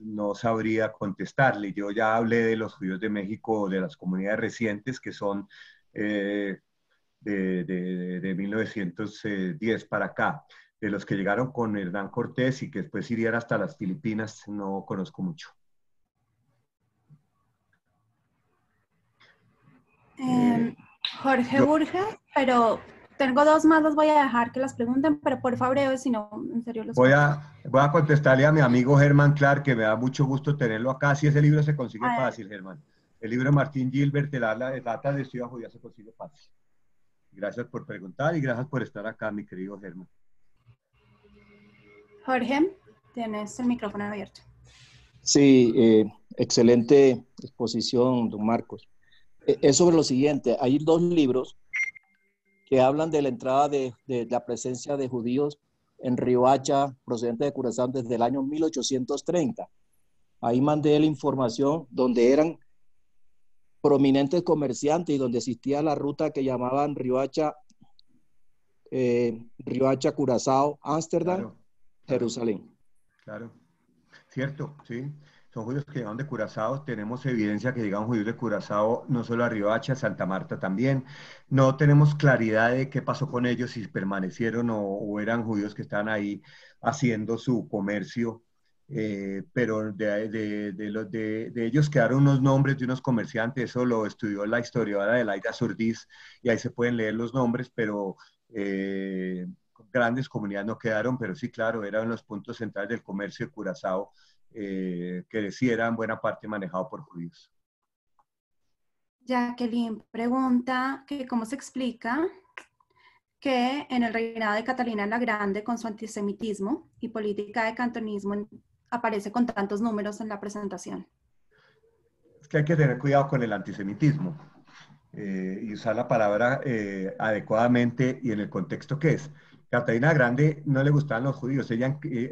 no sabría contestarle. Yo ya hablé de los judíos de México, de las comunidades recientes que son de 1910 para acá. De los que llegaron con Hernán Cortés y que después irían hasta las Filipinas, no conozco mucho. Jorge Burges, pero tengo dos más, los voy a dejar que las pregunten, pero por favor, breve, si no, en serio los voy a contestarle a mi amigo Germán Clark, que me da mucho gusto tenerlo acá. Si ese libro se consigue fácil, Germán. El libro de Martín Gilbert, la data de Ciudad Judía, se consigue fácil. Gracias por preguntar y gracias por estar acá, mi querido Germán. Jorge, tienes el micrófono abierto. Sí, excelente exposición, don Marcos. Es sobre lo siguiente, hay dos libros que hablan de la entrada de la presencia de judíos en Riohacha, procedente de Curazao, desde el año 1830. Ahí mandé la información donde eran prominentes comerciantes y donde existía la ruta que llamaban Riohacha, Curazao, Ámsterdam, Claro, Jerusalén. Claro, cierto, sí. Son judíos que llegaron de Curazao. Tenemos evidencia que llegaron judíos de Curazao no solo a Riohacha, a Santa Marta también. No tenemos claridad de qué pasó con ellos, si permanecieron o eran judíos que estaban ahí haciendo su comercio. Pero de ellos quedaron unos nombres de unos comerciantes. Eso lo estudió la historiadora Adelaida Surdiz y ahí se pueden leer los nombres, pero grandes comunidades no quedaron. Pero sí, claro, eran los puntos centrales del comercio de Curazao. Que sí era en buena parte manejado por judíos. Jacqueline pregunta que cómo se explica que en el reinado de Catalina la Grande, con su antisemitismo y política de cantonismo, aparece con tantos números en la presentación. Es que hay que tener cuidado con el antisemitismo y usar la palabra adecuadamente y en el contexto que es. Catalina la Grande no le gustaban los judíos,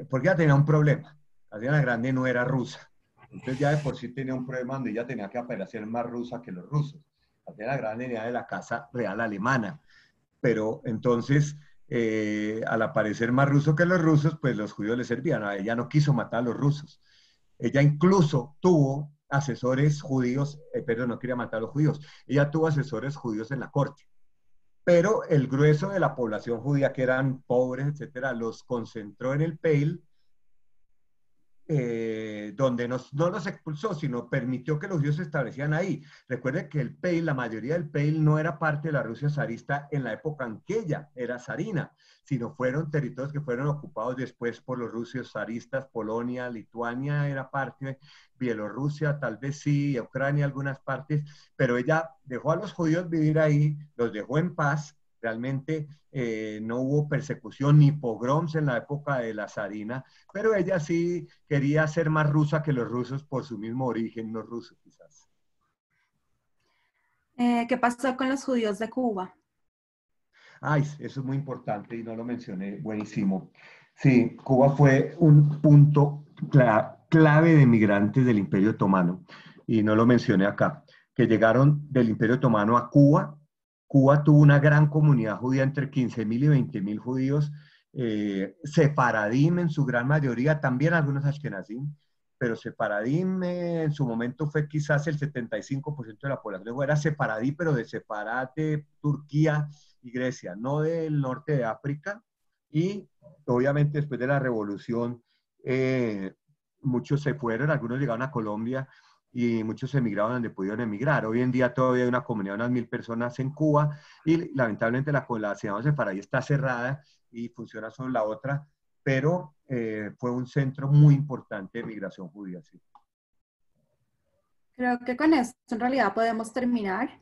porque ella tenía un problema. Catriona la Grande no era rusa. Entonces ya de por sí tenía un problema donde ella tenía que aparecer más rusa que los rusos. Catriona la Grande venía de la casa real alemana. Pero entonces, al aparecer más ruso que los rusos, pues los judíos le servían. Ella no quiso matar a los rusos. Ella incluso tuvo asesores judíos, pero no quería matar a los judíos. Ella tuvo asesores judíos en la corte. Pero el grueso de la población judía, que eran pobres, etcétera, los concentró en el Peil, donde no los expulsó, sino permitió que los judíos se establecieran ahí. Recuerde que el Peil, la mayoría del Peil no era parte de la Rusia zarista en la época en que ella era zarina, sino fueron territorios que fueron ocupados después por los rusos zaristas. Polonia, Lituania era parte, Bielorrusia tal vez sí, Ucrania algunas partes, pero ella dejó a los judíos vivir ahí, los dejó en paz. Realmente no hubo persecución ni pogroms en la época de la zarina, pero ella sí quería ser más rusa que los rusos por su mismo origen, no ruso quizás. ¿Qué pasó con los judíos de Cuba? Ay, eso es muy importante y no lo mencioné, buenísimo. Sí, Cuba fue un punto clave de migrantes del Imperio Otomano, y no lo mencioné acá, que llegaron del Imperio Otomano a Cuba. Cuba tuvo una gran comunidad judía, entre 15.000 y 20.000 judíos, sefaradim en su gran mayoría, también algunos ashkenazim, pero sefaradim en su momento fue quizás el 75% de la población. Era sefaradí, pero de Sefarate, Turquía y Grecia, no del norte de África. Y obviamente después de la revolución, muchos se fueron, algunos llegaron a Colombia, y muchos emigraron donde pudieron emigrar. Hoy en día todavía hay una comunidad de unas 1.000 personas en Cuba, y lamentablemente la ciudad de Sefaradí está cerrada y funciona solo la otra, pero fue un centro muy importante de migración judía. Sí. Creo que con esto en realidad podemos terminar.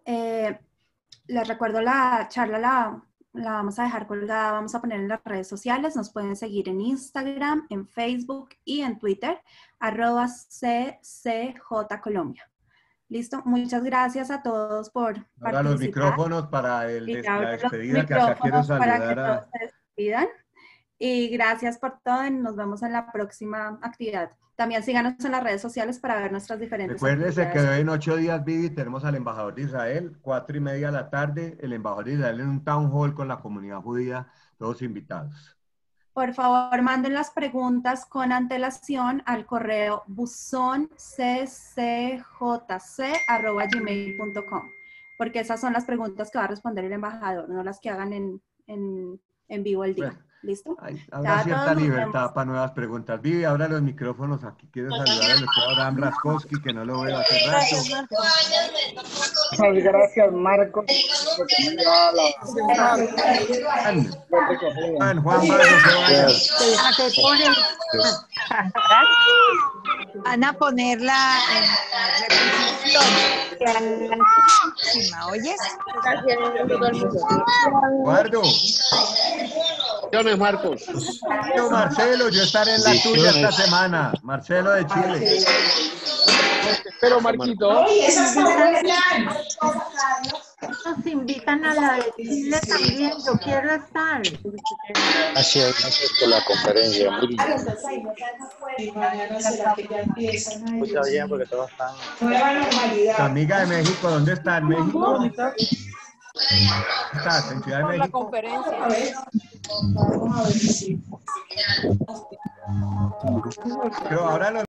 Les recuerdo la charla, la vamos a dejar colgada, vamos a poner en las redes sociales. Nos pueden seguir en Instagram, en Facebook y en Twitter, @CCJColombia. Listo, muchas gracias a todos por participar. Ahora los micrófonos para la despedida, que acá quiero saludar a... Se despidan. Y gracias por todo y nos vemos en la próxima actividad. También síganos en las redes sociales para ver nuestras diferentes Recuérdese actividades. que en 8 días, Vivi, tenemos al embajador de Israel, 4:30 de la tarde, el embajador de Israel en un town hall con la comunidad judía, todos invitados. Por favor, manden las preguntas con antelación al correo buzonccjc@gmail.com, porque esas son las preguntas que va a responder el embajador, no las que hagan en vivo el día. Bueno, ¿listo? Habrá cierta libertad para nuevas preguntas. Vivi, abra los micrófonos aquí. Quiero saludar al doctor Abraham Raskowski, que no lo veo hace rato. Muchas gracias, Marcos. Juan Barros, van a ponerla en la reposición. ¿Oyes? Guardo. Marcos. Yo, Marcelo, yo estaré en la tuya esta semana. Marcelo de Chile. Pero Marquito. Nos invitan a la de Chile también, yo quiero estar. Gracias por la conferencia. Muy bien. Muchas bien porque todos están. Tu amiga de México, ¿dónde está? ¿En México? ¿Estás en Ciudad de México? La conferencia. Pero ahora los